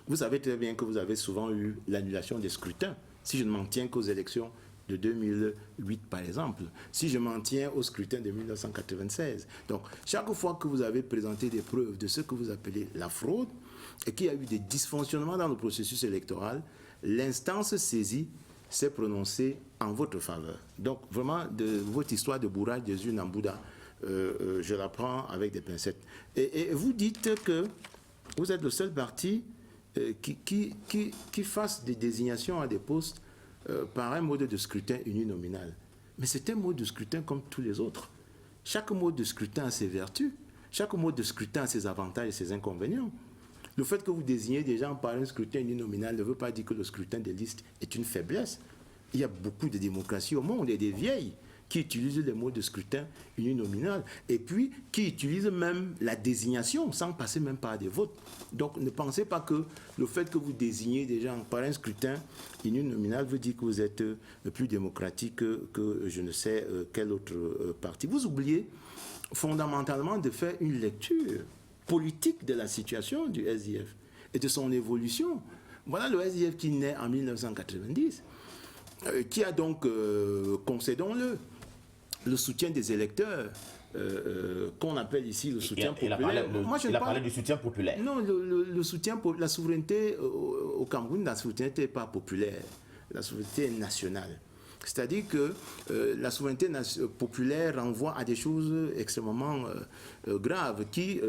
Speaker 3: vous savez très bien que vous avez souvent eu l'annulation des scrutins. Si je ne m'en tiens qu'aux élections de 2008 par exemple, si je m'en tiens au scrutin de 1996. Donc chaque fois que vous avez présenté des preuves de ce que vous appelez la fraude, et qu'il y a eu des dysfonctionnements dans le processus électoral, l'instance saisie s'est prononcée en votre faveur. Donc vraiment, de votre histoire de bourrage des urnes en Mbouda, je la prends avec des pincettes. Et vous dites que vous êtes le seul parti qui fasse des désignations à des postes par un mode de scrutin uninominal. Mais c'est un mode de scrutin comme tous les autres. Chaque mode de scrutin a ses vertus. Chaque mode de scrutin a ses avantages et ses inconvénients. Le fait que vous désignez des gens par un scrutin uninominal ne veut pas dire que le scrutin des listes est une faiblesse. Il y a beaucoup de démocraties au monde et des vieilles qui utilisent les modes de scrutin uninominal et puis qui utilisent même la désignation sans passer même par des votes. Donc ne pensez pas que le fait que vous désignez des gens par un scrutin uninominal veut dire que vous êtes plus démocratique que je ne sais quel autre parti. Vous oubliez fondamentalement de faire une lecture politique de la situation du SDF et de son évolution. Voilà le SDF qui naît en 1990, qui a donc, concédons-le, le soutien des électeurs, qu'on appelle ici le soutien populaire.
Speaker 2: Il a parlé du soutien populaire.
Speaker 3: Non, le soutien, la souveraineté au Cameroun, la souveraineté n'est pas populaire, la souveraineté est nationale. C'est-à-dire que la souveraineté populaire renvoie à des choses extrêmement graves qui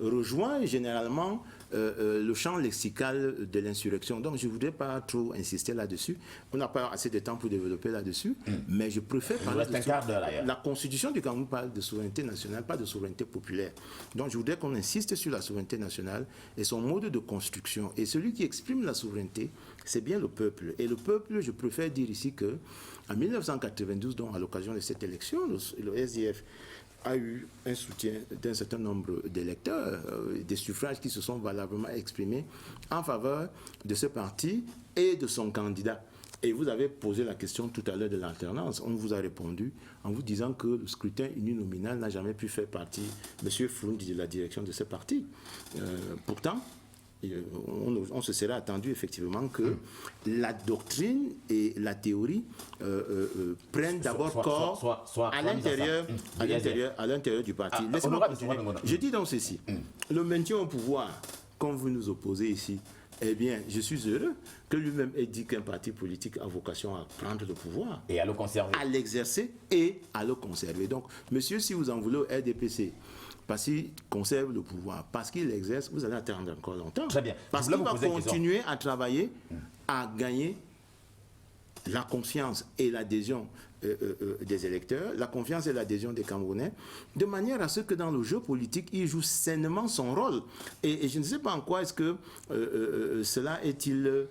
Speaker 3: rejoignent généralement le champ lexical de l'insurrection. Donc je ne voudrais pas trop insister là-dessus. On n'a pas assez de temps pour développer là-dessus, mais je préfère parler de la Constitution du Cameroun parle de souveraineté nationale, pas de souveraineté populaire. Donc je voudrais qu'on insiste sur la souveraineté nationale et son mode de construction. Et celui qui exprime la souveraineté, c'est bien le peuple. Et le peuple, je préfère dire ici que en 1992, donc à l'occasion de cette élection, le SDF a eu un soutien d'un certain nombre d'électeurs, des suffrages qui se sont valablement exprimés en faveur de ce parti et de son candidat. Et vous avez posé la question tout à l'heure de l'alternance. On vous a répondu en vous disant que le scrutin uninominal n'a jamais pu faire partie, M. Froundi, de la direction de ce parti. Pourtant, on se serait attendu effectivement que la doctrine et la théorie prennent d'abord corps à l'intérieur du parti. Laissez-moi continuer. Je dis donc ceci. Le maintien au pouvoir, comme vous nous opposez ici, eh bien, je suis heureux que lui-même ait dit qu'un parti politique a vocation à prendre le pouvoir.
Speaker 2: Et à le conserver.
Speaker 3: À l'exercer et à le conserver. Donc, monsieur, si vous en voulez au RDPC, parce qu'il conserve le pouvoir, parce qu'il l'exerce, vous allez attendre encore longtemps.
Speaker 2: Très bien.
Speaker 3: Parce qu'il va continuer à travailler, à gagner la confiance et l'adhésion des électeurs, la confiance et l'adhésion des Camerounais, de manière à ce que dans le jeu politique, il joue sainement son rôle. Et je ne sais pas en quoi est-ce que cela est-il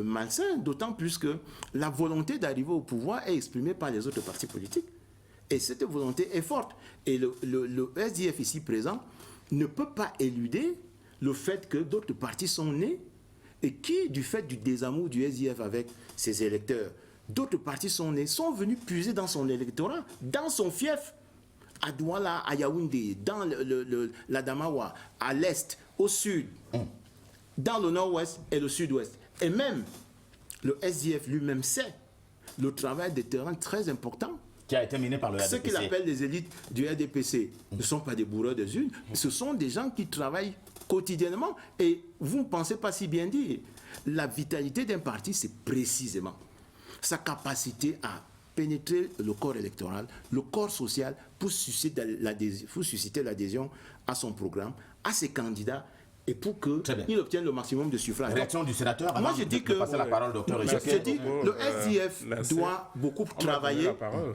Speaker 3: malsain, d'autant plus que la volonté d'arriver au pouvoir est exprimée par les autres partis politiques. Et cette volonté est forte. Et le SDF ici présent ne peut pas éluder le fait que d'autres partis sont nés et qui, du fait du désamour du SDF avec ses électeurs, d'autres partis sont nés, sont venus puiser dans son électorat, dans son fief, à Douala, à Yaoundé, dans l'Adamawa, à l'est, au sud, dans le nord-ouest et le sud-ouest. Et même, le SDF lui-même sait le travail de terrain très important
Speaker 2: qui a été mené par le RDPC.
Speaker 3: Ceux qu'il appelle les élites du RDPC ne sont pas des bourreurs des unes, ce sont des gens qui travaillent quotidiennement. Et vous ne pensez pas si bien dire. La vitalité d'un parti, c'est précisément sa capacité à pénétrer le corps électoral, le corps social, pour susciter l'adhésion à son programme, à ses candidats, et pour qu'il obtienne le maximum de suffrages.
Speaker 2: Réaction du sénateur.
Speaker 3: Moi, je dis que
Speaker 2: passer la parole, docteur.
Speaker 3: Je dis le SDF doit beaucoup travailler.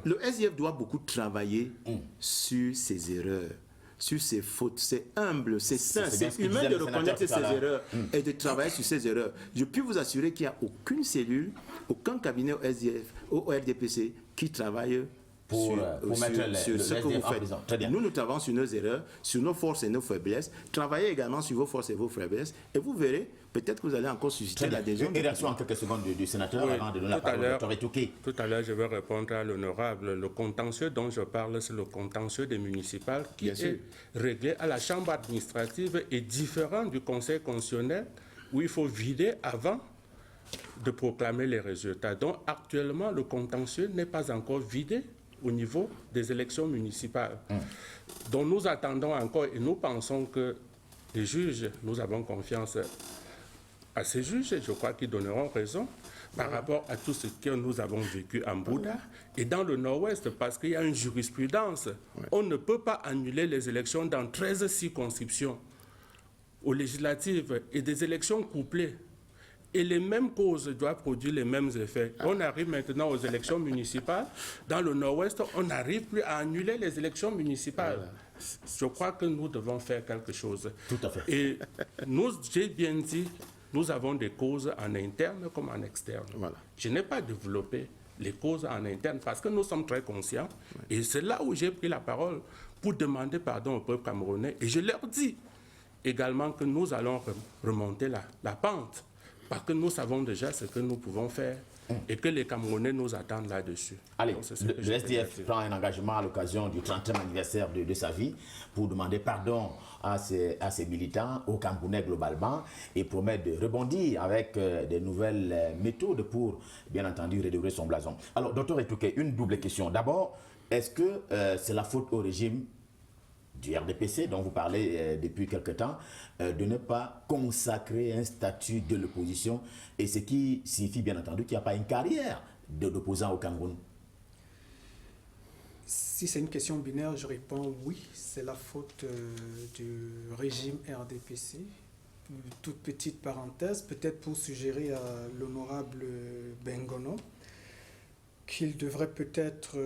Speaker 3: Le SDF doit beaucoup travailler sur ses erreurs, sur ses fautes. C'est humble, c'est sain, c'est humain de reconnaître ses erreurs et de travailler sur ses erreurs. Je puis vous assurer qu'il n'y a aucune cellule, aucun cabinet au SDF, au RDPC qui travaille
Speaker 2: pour mettre
Speaker 3: sur ce que vous faites. Nous travaillons sur nos erreurs, sur nos forces et nos faiblesses. Travaillez également sur vos forces et vos faiblesses. Et vous verrez, peut-être que vous allez encore susciter l'adhésion.
Speaker 2: Une réaction en quelques secondes du sénateur avant de donner la parole au docteur Etouké.
Speaker 1: Tout à l'heure, je vais répondre à l'honorable. Le contentieux dont je parle, c'est le contentieux des municipales qui est réglé à la chambre administrative et différent du conseil constitutionnel où il faut vider avant de proclamer les résultats. Donc actuellement, le contentieux n'est pas encore vidé au niveau des élections municipales. Donc nous attendons encore et nous pensons que les juges, nous avons confiance à ces juges et je crois qu'ils donneront raison par rapport à tout ce que nous avons vécu en Bouddha et dans le Nord-Ouest parce qu'il y a une jurisprudence. On ne peut pas annuler les élections dans 13 circonscriptions aux législatives et des élections couplées. Et les mêmes causes doivent produire les mêmes effets. On arrive maintenant aux élections municipales. Dans le Nord-Ouest, on n'arrive plus à annuler les élections municipales. Je crois que nous devons faire quelque chose.
Speaker 2: Tout à fait.
Speaker 1: Et j'ai bien dit, nous avons des causes en interne comme en externe.
Speaker 3: Voilà.
Speaker 1: Je n'ai pas développé les causes en interne parce que nous sommes très conscients. Et c'est là où j'ai pris la parole pour demander pardon au peuple camerounais. Et je leur dis également que nous allons remonter la pente. Parce que nous savons déjà ce que nous pouvons faire et que les Camerounais nous attendent là-dessus.
Speaker 2: Allez, le SDF prend un engagement à l'occasion du 30e anniversaire de sa vie pour demander pardon à ses militants, aux Camerounais globalement, et promet de rebondir avec des nouvelles méthodes pour, bien entendu, réduire son blason. Alors, docteur Etouké, une double question. D'abord, est-ce que c'est la faute au régime du RDPC, dont vous parlez depuis quelque temps, de ne pas consacrer un statut de l'opposition, et ce qui signifie bien entendu qu'il n'y a pas une carrière d'opposant au Cameroun?
Speaker 4: Si c'est une question binaire, je réponds oui, c'est la faute du régime RDPC. Une toute petite parenthèse, peut-être pour suggérer à l'honorable Bengono qu'il devrait peut-être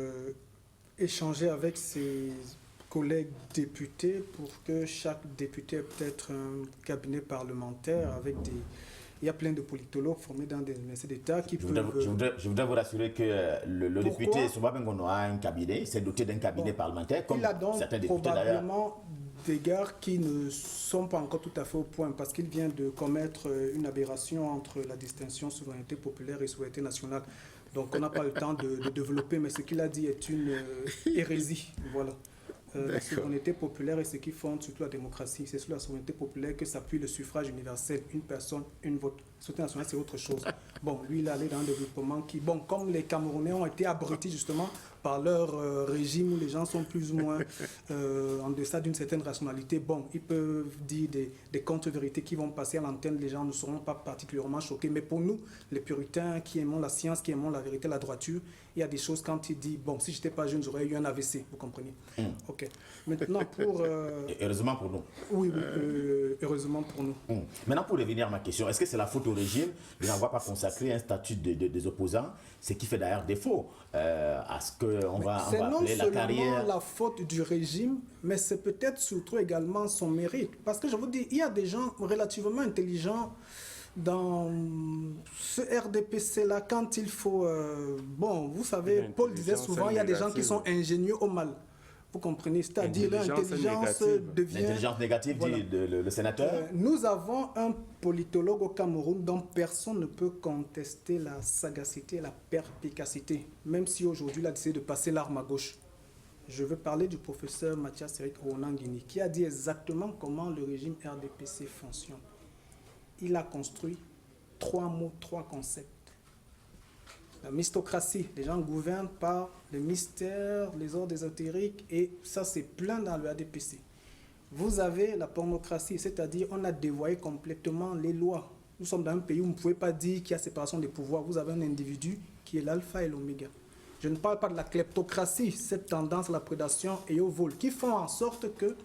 Speaker 4: échanger avec ses collègues députés pour que chaque député ait peut-être un cabinet parlementaire avec des... Il y a plein de politologues formés dans des universités d'État qui peuvent...
Speaker 2: Je voudrais vous rassurer que le député Souba Bengono a un cabinet, s'est doté d'un cabinet parlementaire, comme
Speaker 4: il a donc
Speaker 2: certains députés d'ailleurs.
Speaker 4: probablement des gars qui ne sont pas encore tout à fait au point parce qu'il vient de commettre une aberration entre la distinction souveraineté populaire et souveraineté nationale. Donc on n'a pas le temps de développer, mais ce qu'il a dit est une hérésie. Voilà. La souveraineté populaire est ce qui fonde surtout la démocratie. C'est sur la souveraineté populaire que s'appuie le suffrage universel. Une personne, une vote. La souveraineté nationale, c'est autre chose. Bon, lui, il est allé dans un développement qui... Bon, comme les Camerounais ont été abrutis justement par leur régime où les gens sont plus ou moins en deçà d'une certaine rationalité, bon, ils peuvent dire des contre-vérités qui vont passer à l'antenne. Les gens ne seront pas particulièrement choqués. Mais pour nous, les puritains qui aimons la science, qui aimons la vérité, la droiture, il y a des choses quand il dit, bon, si je n'étais pas jeune, j'aurais eu un AVC, vous comprenez? Ok. Maintenant, pour...
Speaker 2: Heureusement pour nous.
Speaker 4: Oui, heureusement pour nous.
Speaker 2: Maintenant, pour revenir à ma question, est-ce que c'est la faute au régime de n'avoir pas consacré un statut des opposants, ce qui fait d'ailleurs défaut à ce qu'on va appeler la carrière?
Speaker 4: C'est non seulement la faute du régime, mais c'est peut-être surtout également son mérite. Parce que je vous dis, il y a des gens relativement intelligents dans ce RDPC-là, quand il faut... bon, vous savez, Paul disait souvent, il y a des gens qui sont ingénieux au mal. Vous comprenez? C'est-à-dire l'intelligence devient...
Speaker 2: L'intelligence négative, voilà, dit le sénateur.
Speaker 4: Nous avons un politologue au Cameroun dont personne ne peut contester la sagacité et la perspicacité, même si aujourd'hui il a décidé de passer l'arme à gauche. Je veux parler du professeur Mathias Eric Ronangini, qui a dit exactement comment le régime RDPC fonctionne. Il a construit 3 mots, 3 concepts. La mystocratie, les gens gouvernent par le mystère, les ordres ésotériques, et ça c'est plein dans le RDPC. Vous avez la pornocratie, c'est-à-dire on a dévoyé complètement les lois. Nous sommes dans un pays où vous ne pouvez pas dire qu'il y a séparation des pouvoirs. Vous avez un individu qui est l'alpha et l'oméga. Je ne parle pas de la kleptocratie, cette tendance à la prédation et au vol, qui font en sorte que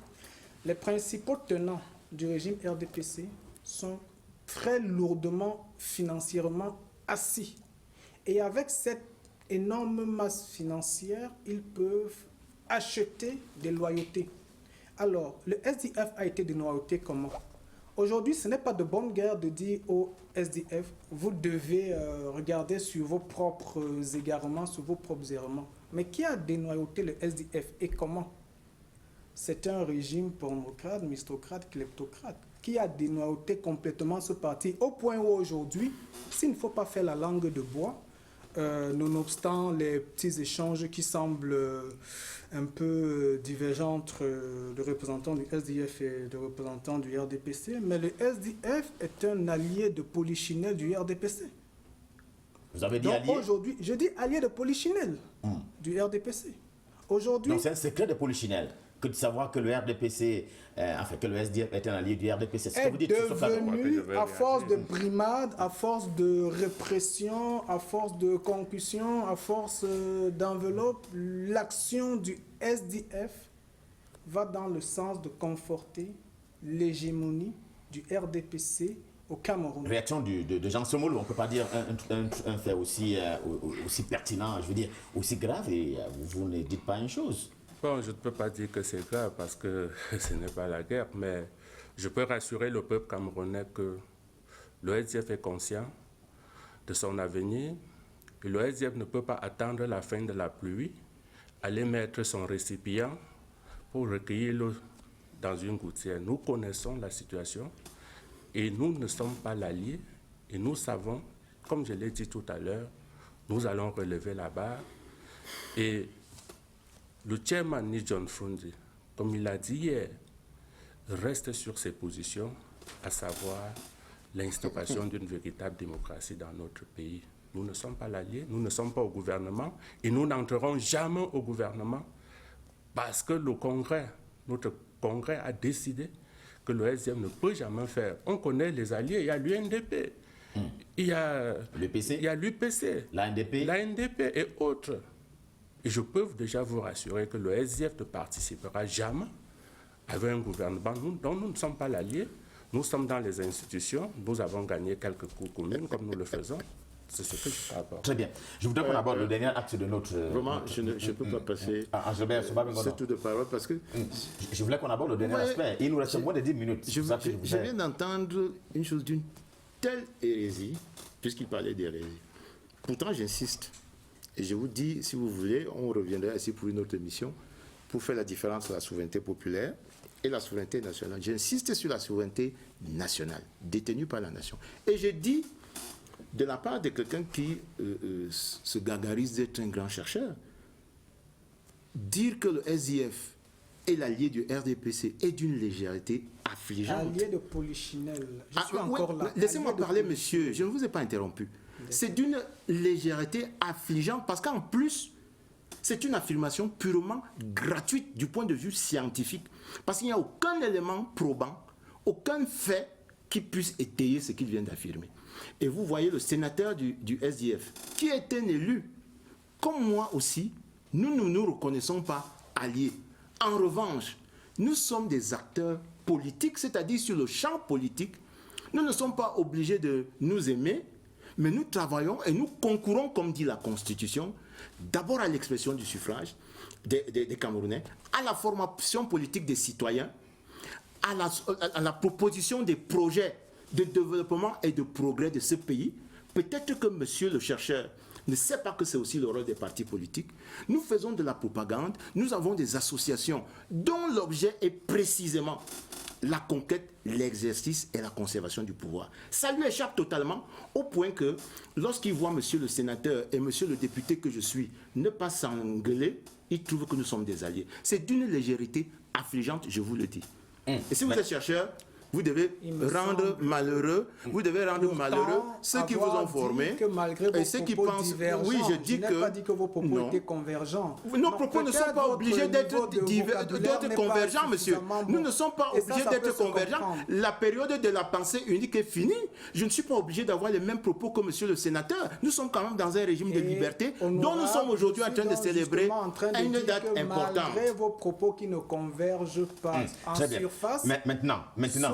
Speaker 4: les principaux tenants du régime RDPC sont très lourdement financièrement assis. Et avec cette énorme masse financière, ils peuvent acheter des loyautés. Alors, le SDF a été dénoyauté comment? Aujourd'hui, ce n'est pas de bonne guerre de dire au SDF, vous devez regarder sur vos propres égarements, sur vos propres errements. Mais qui a dénoyauté le SDF et comment? C'est un régime pornocrate, mystocrate, kleptocrate qui a dénoyauté complètement ce parti au point où aujourd'hui, s'il ne faut pas faire la langue de bois, nonobstant les petits échanges qui semblent un peu divergents entre le représentant du SDF et le représentant du RDPC, mais le SDF est un allié de Polichinelle du RDPC.
Speaker 2: Vous avez dit
Speaker 4: donc
Speaker 2: allié?
Speaker 4: Aujourd'hui, je dis allié de Polichinelle du RDPC. Aujourd'hui,
Speaker 2: donc c'est un secret de Polichinelle que de savoir que le RDPC, enfin que le SDF est un allié du RDPC. C'est ce que vous dites,
Speaker 4: devenu, à force de brimade, à force de répression, à force de concussion, à force d'enveloppe, l'action du SDF va dans le sens de conforter l'hégémonie du RDPC au Cameroun.
Speaker 2: Réaction de Jean Semoul, on ne peut pas dire un fait aussi pertinent, je veux dire, aussi grave, et vous ne dites pas une chose.
Speaker 1: Bon, je ne peux pas dire que c'est grave parce que ce n'est pas la guerre, mais je peux rassurer le peuple camerounais que le SDF est conscient de son avenir et le SDF ne peut pas attendre la fin de la pluie, aller mettre son récipient pour recueillir l'eau dans une gouttière. Nous connaissons la situation et nous ne sommes pas l'allié et nous savons, comme je l'ai dit tout à l'heure, nous allons relever la barre et le chairman Ni John Frundi, comme il a dit hier, reste sur ses positions, à savoir l'instauration d'une véritable démocratie dans notre pays. nous ne sommes pas l'allié, nous ne sommes pas au gouvernement et nous n'entrerons jamais au gouvernement parce que notre Congrès a décidé que le SDF ne peut jamais faire. On connaît les alliés, il y a l'UNDP, il y a l'UPC, l'ANDP et autres. Et je peux déjà vous rassurer que le SDF ne participera jamais avec un gouvernement dont nous ne sommes pas l'allié. Nous sommes dans les institutions, nous avons gagné quelques cours communes comme nous le faisons. C'est ce que je peux apporter.
Speaker 2: Très bien. Je voudrais qu'on aborde le dernier axe de notre...
Speaker 3: Vraiment, je ne peux pas passer ce tour de parole parce que...
Speaker 2: Je voulais qu'on aborde le dernier aspect. Il nous reste moins de 10 minutes.
Speaker 3: Je viens d'entendre une chose d'une telle hérésie, puisqu'il parlait d'hérésie. Pourtant, j'insiste. Et je vous dis, si vous voulez, on reviendra ici pour une autre émission pour faire la différence entre la souveraineté populaire et la souveraineté nationale. J'insiste sur la souveraineté nationale, détenue par la nation. Et je dis, de la part de quelqu'un qui se gargarise d'être un grand chercheur, dire que le SDF est l'allié du RDPC est d'une légèreté affligeante.
Speaker 4: Allié de Polichinelle. Je suis encore là.
Speaker 3: Laissez-moi parler, monsieur. Je ne vous ai pas interrompu. C'est d'une légèreté affligeante parce qu'en plus, c'est une affirmation purement gratuite du point de vue scientifique. Parce qu'il n'y a aucun élément probant, aucun fait qui puisse étayer ce qu'il vient d'affirmer. Et vous voyez le sénateur du SDF, qui est un élu, comme moi aussi, nous ne nous reconnaissons pas alliés. En revanche, nous sommes des acteurs politiques, c'est-à-dire sur le champ politique. Nous ne sommes pas obligés de nous aimer, mais nous travaillons et nous concourons, comme dit la Constitution, d'abord à l'expression du suffrage des Camerounais, à la formation politique des citoyens, à la proposition des projets de développement et de progrès de ce pays. Peut-être que monsieur le chercheur ne sait pas que c'est aussi le rôle des partis politiques. Nous faisons de la propagande, nous avons des associations dont l'objet est précisément la conquête, l'exercice et la conservation du pouvoir. Ça lui échappe totalement au point que lorsqu'il voit monsieur le sénateur et monsieur le député que je suis ne pas s'engueuler, il trouve que nous sommes des alliés. C'est d'une légèreté affligeante, je vous le dis. Et si vous êtes chercheur, vous devez rendre malheureux, ceux qui vous ont formés et ceux qui pensent. Oui, je dis que.
Speaker 4: Je n'ai pas dit que vos propos étaient convergents.
Speaker 3: Nos propos ne sont pas obligés d'être convergents, monsieur. Nous ne sommes pas obligés d'être convergents. La période de la pensée unique est finie. Je ne suis pas obligé d'avoir les mêmes propos que monsieur le sénateur. Nous sommes quand même dans un régime de liberté dont nous sommes aujourd'hui en train de célébrer une date importante.
Speaker 4: Malgré vos propos qui ne convergent pas en surface.
Speaker 2: Maintenant.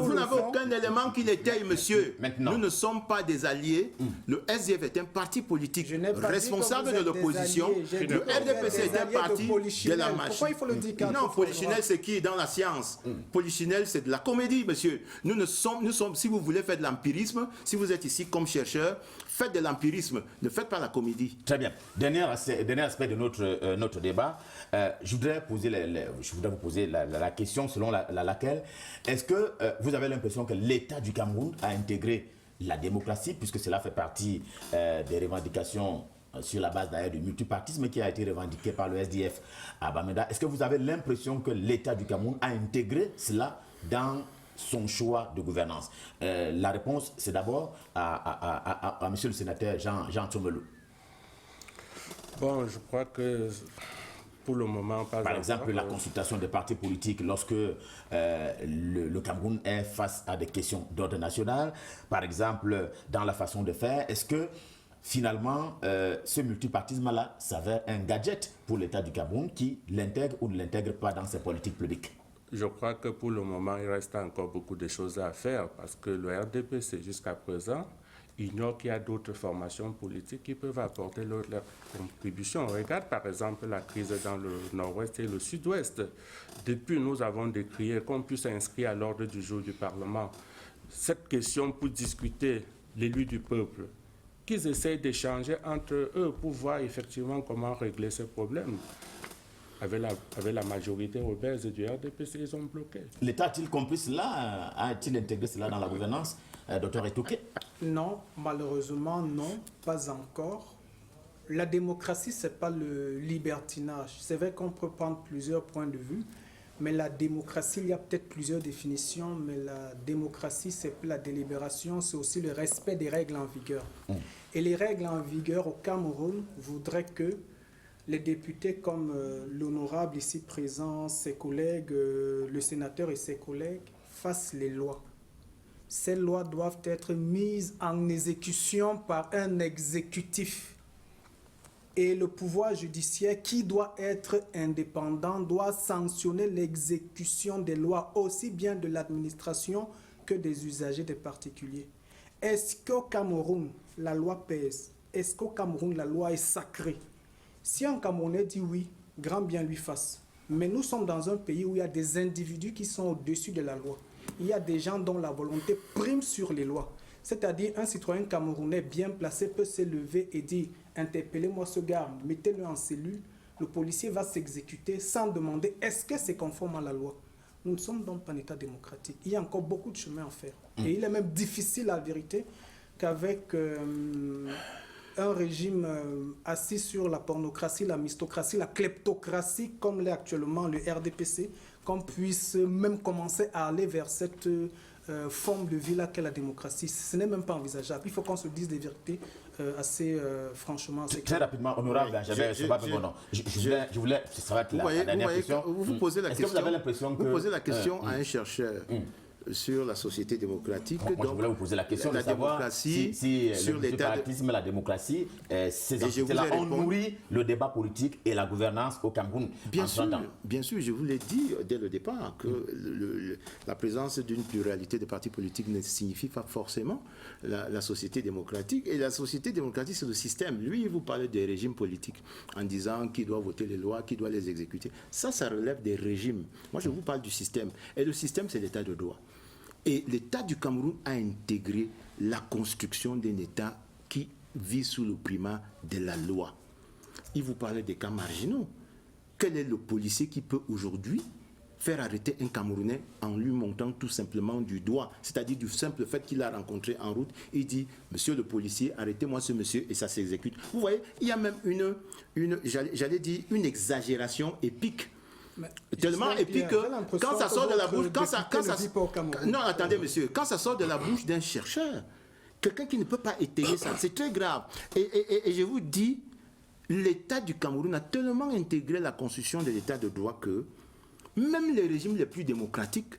Speaker 3: Vous n'avez aucun élément qui l'étaye, monsieur. Maintenant. Nous ne sommes pas des alliés. Le SDF est un parti politique responsable de l'opposition. Le RDPC est un parti de la machine.
Speaker 4: Pourquoi il faut le dire?
Speaker 3: Non, Polichinelle, c'est qui dans la science? Polichinelle, c'est de la comédie, monsieur. Nous sommes, si vous voulez faire de l'empirisme, si vous êtes ici comme chercheur, faites de l'empirisme, ne faites pas la comédie.
Speaker 2: Très bien. Dernier aspect de notre débat. Je voudrais vous poser la question selon laquelle est-ce que vous avez l'impression que l'État du Cameroun a intégré la démocratie, puisque cela fait partie des revendications sur la base d'ailleurs du multipartisme qui a été revendiqué par le SDF à Bamenda. Est-ce que vous avez l'impression que l'État du Cameroun a intégré cela dans son choix de gouvernance? La réponse, c'est d'abord à monsieur le sénateur Jean Tsomelou.
Speaker 1: Bon, je crois que pour le moment, par
Speaker 2: exemple, la consultation des partis politiques lorsque le Cameroun est face à des questions d'ordre national, par exemple, dans la façon de faire, est-ce que finalement, ce multipartisme-là s'avère un gadget pour l'État du Cameroun qui l'intègre ou ne l'intègre pas dans ses politiques publiques?
Speaker 1: Je crois que pour le moment, il reste encore beaucoup de choses à faire parce que le RDPC, jusqu'à présent, ignore qu'il y a d'autres formations politiques qui peuvent apporter leur contribution. On regarde par exemple la crise dans le nord-ouest et le sud-ouest. Depuis, nous avons décrié qu'on puisse inscrire à l'ordre du jour du Parlement cette question pour discuter l'élu du peuple, qu'ils essayent d'échanger entre eux pour voir effectivement comment régler ces problèmes. Avec la majorité obèse du RDPC, ils ont bloqué.
Speaker 2: L'État a-t-il compris cela? A-t-il intégré cela dans la gouvernance, docteur Etouké?
Speaker 4: Non, malheureusement, non, pas encore. La démocratie, ce n'est pas le libertinage. C'est vrai qu'on peut prendre plusieurs points de vue, Mais la démocratie, il y a peut-être plusieurs définitions, mais la démocratie, c'est la délibération, c'est aussi le respect des règles en vigueur. Et les règles en vigueur au Cameroun voudraient que les députés comme l'honorable ici présent, ses collègues, le sénateur et ses collègues, fassent les lois. Ces lois doivent être mises en exécution par un exécutif. Et le pouvoir judiciaire, qui doit être indépendant, doit sanctionner l'exécution des lois, aussi bien de l'administration que des usagers, des particuliers. Est-ce qu'au Cameroun, la loi pèse? Est-ce qu'au Cameroun, la loi est sacrée? Si un Camerounais dit oui, grand bien lui fasse. Mais nous sommes dans un pays où il y a des individus qui sont au-dessus de la loi. Il y a des gens dont la volonté prime sur les lois. C'est-à-dire un citoyen camerounais bien placé peut se lever et dire « Interpellez-moi ce gars, mettez-le en cellule ». Le policier va s'exécuter sans demander « Est-ce que c'est conforme à la loi ?» Nous ne sommes donc pas un État démocratique. Il y a encore beaucoup de chemin à faire. Et il est même difficile, la vérité, qu'avec un régime assis sur la pornocratie, la mystocratie, la kleptocratie, comme l'est actuellement le RDPC, qu'on puisse même commencer à aller vers cette forme de vie-là qu'est la démocratie. Ce n'est même pas envisageable. Il faut qu'on se dise des vérités assez franchement. Assez
Speaker 2: très rapidement, honorable, je voulais, ça va être la dernière question.
Speaker 3: Vous posez la question,
Speaker 2: vous avez l'impression que...
Speaker 3: Vous posez la question à un chercheur sur la société démocratique.
Speaker 2: Moi, je voulais vous poser la question de savoir si le multipartisme, la démocratie, ces entités-là ont nourri le débat politique et la gouvernance au Cameroun.
Speaker 3: Bien sûr, je vous l'ai dit dès le départ que la présence d'une pluralité de partis politiques ne signifie pas forcément la société démocratique. Et la société démocratique, c'est le système. Lui, vous parlez des régimes politiques en disant qui doit voter les lois, qui doit les exécuter. Ça relève des régimes. Moi, je vous parle du système. Et le système, c'est l'état de droit. Et l'État du Cameroun a intégré la construction d'un État qui vit sous le primat de la loi. Il vous parlait des cas marginaux. Quel est le policier qui peut aujourd'hui faire arrêter un Camerounais en lui montant tout simplement du doigt, c'est-à-dire du simple fait qu'il a rencontré en route, il dit « Monsieur le policier, arrêtez-moi ce monsieur » et ça s'exécute. Vous voyez, il y a même j'allais dire, une exagération épique. Mais tellement épique que quand ça sort de la bouche, non, attendez monsieur, quand ça sort de la bouche d'un chercheur, quelqu'un qui ne peut pas étayer ça, c'est très grave. Et je vous dis, l'État du Cameroun a tellement intégré la constitution de l'État de droit que même les régimes les plus démocratiques,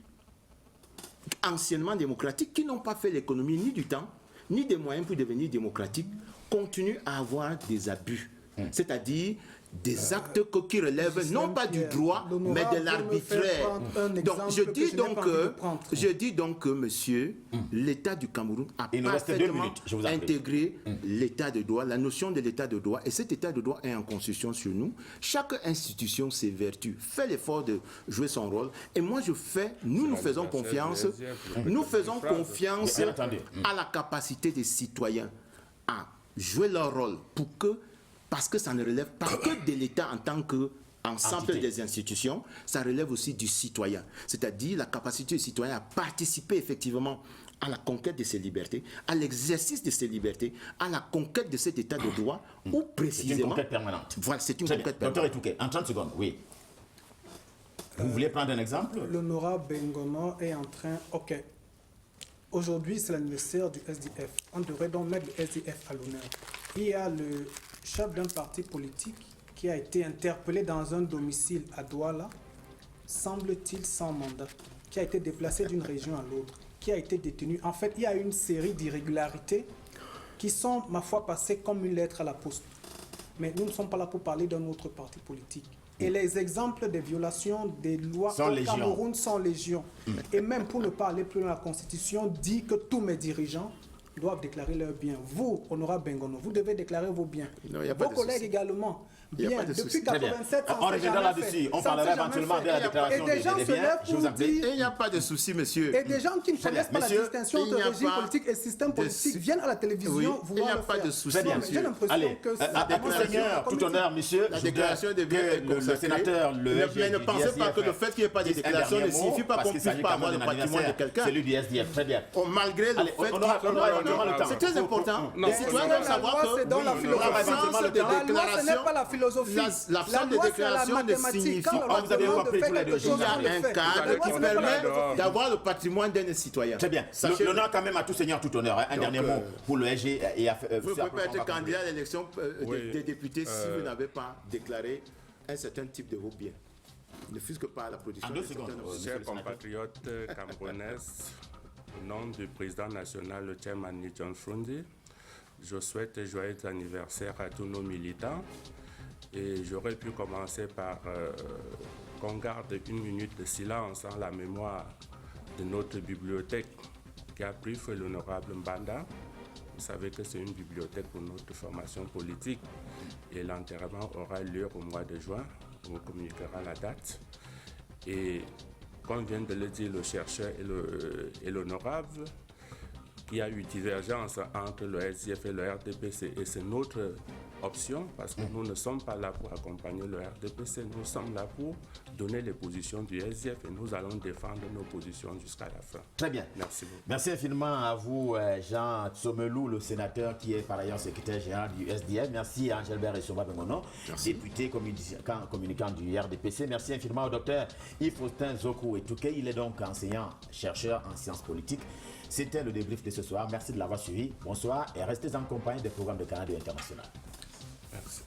Speaker 3: anciennement démocratiques, qui n'ont pas fait l'économie ni du temps, ni des moyens pour devenir démocratiques, continuent à avoir des abus. C'est-à-dire des actes qui relèvent non pas du droit, mais de l'arbitraire. Donc, je dis donc que, monsieur, l'État du Cameroun a parfaitement intégré l'État de droit, la notion de l'État de droit, et cet État de droit est en constitution sur nous. Chaque institution s'évertue, fait l'effort de jouer son rôle, et moi nous faisons confiance à la capacité des citoyens à jouer leur rôle parce que ça ne relève pas que de l'État en tant qu'ensemble des institutions, ça relève aussi du citoyen. C'est-à-dire la capacité du citoyen à participer effectivement à la conquête de ses libertés, à l'exercice de ses libertés, à la conquête de cet état de droit, ou précisément...
Speaker 2: C'est une conquête permanente.
Speaker 3: Voilà, c'est une conquête permanente.
Speaker 2: Docteur Etouké, en 30 secondes, oui. Vous voulez prendre un exemple?
Speaker 4: L'honorable Bengono est en train... Ok. Aujourd'hui, c'est l'anniversaire du SDF. On devrait donc mettre le SDF à l'honneur. Il y a le chef d'un parti politique qui a été interpellé dans un domicile à Douala, semble-t-il sans mandat, qui a été déplacé d'une région à l'autre, qui a été détenu. En fait, il y a une série d'irrégularités qui sont, ma foi, passées comme une lettre à la poste. Mais nous ne sommes pas là pour parler d'un autre parti politique. Et les exemples de violations des lois au Cameroun sont légion. Et même pour ne pas aller plus loin, la Constitution dit que tous mes dirigeants doivent déclarer leurs biens. Vous, honorable Bengono, vous devez déclarer vos biens.
Speaker 3: Non,
Speaker 4: vos collègues également. Bien, depuis 87,
Speaker 2: on reviendra là-dessus. On parlera éventuellement de la déclaration des biens.
Speaker 3: Je vous en prie. Il n'y a pas de souci, monsieur.
Speaker 4: Et des gens qui ne connaissent pas la distinction entre régime politique et système politique viennent à la télévision
Speaker 3: il n'y a pas de souci,
Speaker 4: monsieur. Allez,
Speaker 2: Seigneur, tout honneur, monsieur.
Speaker 3: La déclaration des biens est
Speaker 2: le sénateur,
Speaker 3: mais ne pensez pas que le fait qu'il n'y ait pas de déclaration ne signifie pas qu'on ne puisse pas avoir le patrimoine de quelqu'un.
Speaker 2: Celui du SDF, très bien.
Speaker 3: Malgré le fait
Speaker 2: simplement le temps.
Speaker 3: C'est très important.
Speaker 1: Non,
Speaker 3: Les citoyens doivent savoir que
Speaker 4: c'est dans la philosophie.
Speaker 3: l'absence de
Speaker 4: La loi, ce n'est
Speaker 3: déclaration,
Speaker 4: pas la philosophie.
Speaker 3: l'absence
Speaker 4: La
Speaker 3: de
Speaker 4: loi, c'est la
Speaker 3: déclaration ne
Speaker 4: mathématique.
Speaker 3: signifie
Speaker 4: Quand on
Speaker 3: pas.
Speaker 4: leur
Speaker 2: Vous avez
Speaker 4: demande de
Speaker 2: compris
Speaker 4: faire
Speaker 2: tous les
Speaker 4: quelque
Speaker 2: deux.
Speaker 4: chose,
Speaker 3: Il y a
Speaker 4: on le
Speaker 3: un
Speaker 4: fait.
Speaker 3: cadre
Speaker 4: La loi,
Speaker 3: qui
Speaker 4: ce n'est pas la
Speaker 3: permet
Speaker 4: philosophie.
Speaker 3: d'avoir le patrimoine d'un citoyen.
Speaker 2: Très bien.
Speaker 3: Sachez-
Speaker 2: L'honneur quand même à tout seigneur, tout honneur. Un dernier mot pour le SG et à
Speaker 3: Vous ne pouvez pas être candidat à l'élection
Speaker 1: Oui.
Speaker 3: des députés si vous n'avez pas déclaré un certain type de vos biens. Ne fût-ce que par la production
Speaker 2: En 2
Speaker 3: de certains
Speaker 2: secondes.
Speaker 3: objets.
Speaker 1: Chers compatriotes camerounais, au nom du président national, le chairman John Frundi, je souhaite joyeux anniversaire à tous nos militants. Et j'aurais pu commencer par qu'on garde 1 minute de silence en la mémoire de notre bibliothèque qui a pris feu l'honorable Mbanda. Vous savez que c'est une bibliothèque pour notre formation politique et l'enterrement aura lieu au mois de juin. On vous communiquera la date. Et comme vient de le dire le chercheur et l'honorable, qu'il y a eu divergence entre le SDF et le RDPC et c'est notre option parce que nous ne sommes pas là pour accompagner le RDPC, nous sommes là pour donner les positions du SDF et nous allons défendre nos positions jusqu'à la fin.
Speaker 2: Très bien.
Speaker 1: Merci beaucoup.
Speaker 2: Merci infiniment à vous, Jean Tsomelou, le sénateur qui est par ailleurs secrétaire général du SDF. Merci à Angelbert Essomba Bengono, député communicant du RDPC. Merci infiniment au docteur Yves-Faustin Zokou Etouké. Il est donc enseignant, chercheur en sciences politiques. C'était le débrief de ce soir. Merci de l'avoir suivi. Bonsoir et restez en compagnie des programmes de Canada International.
Speaker 1: Merci.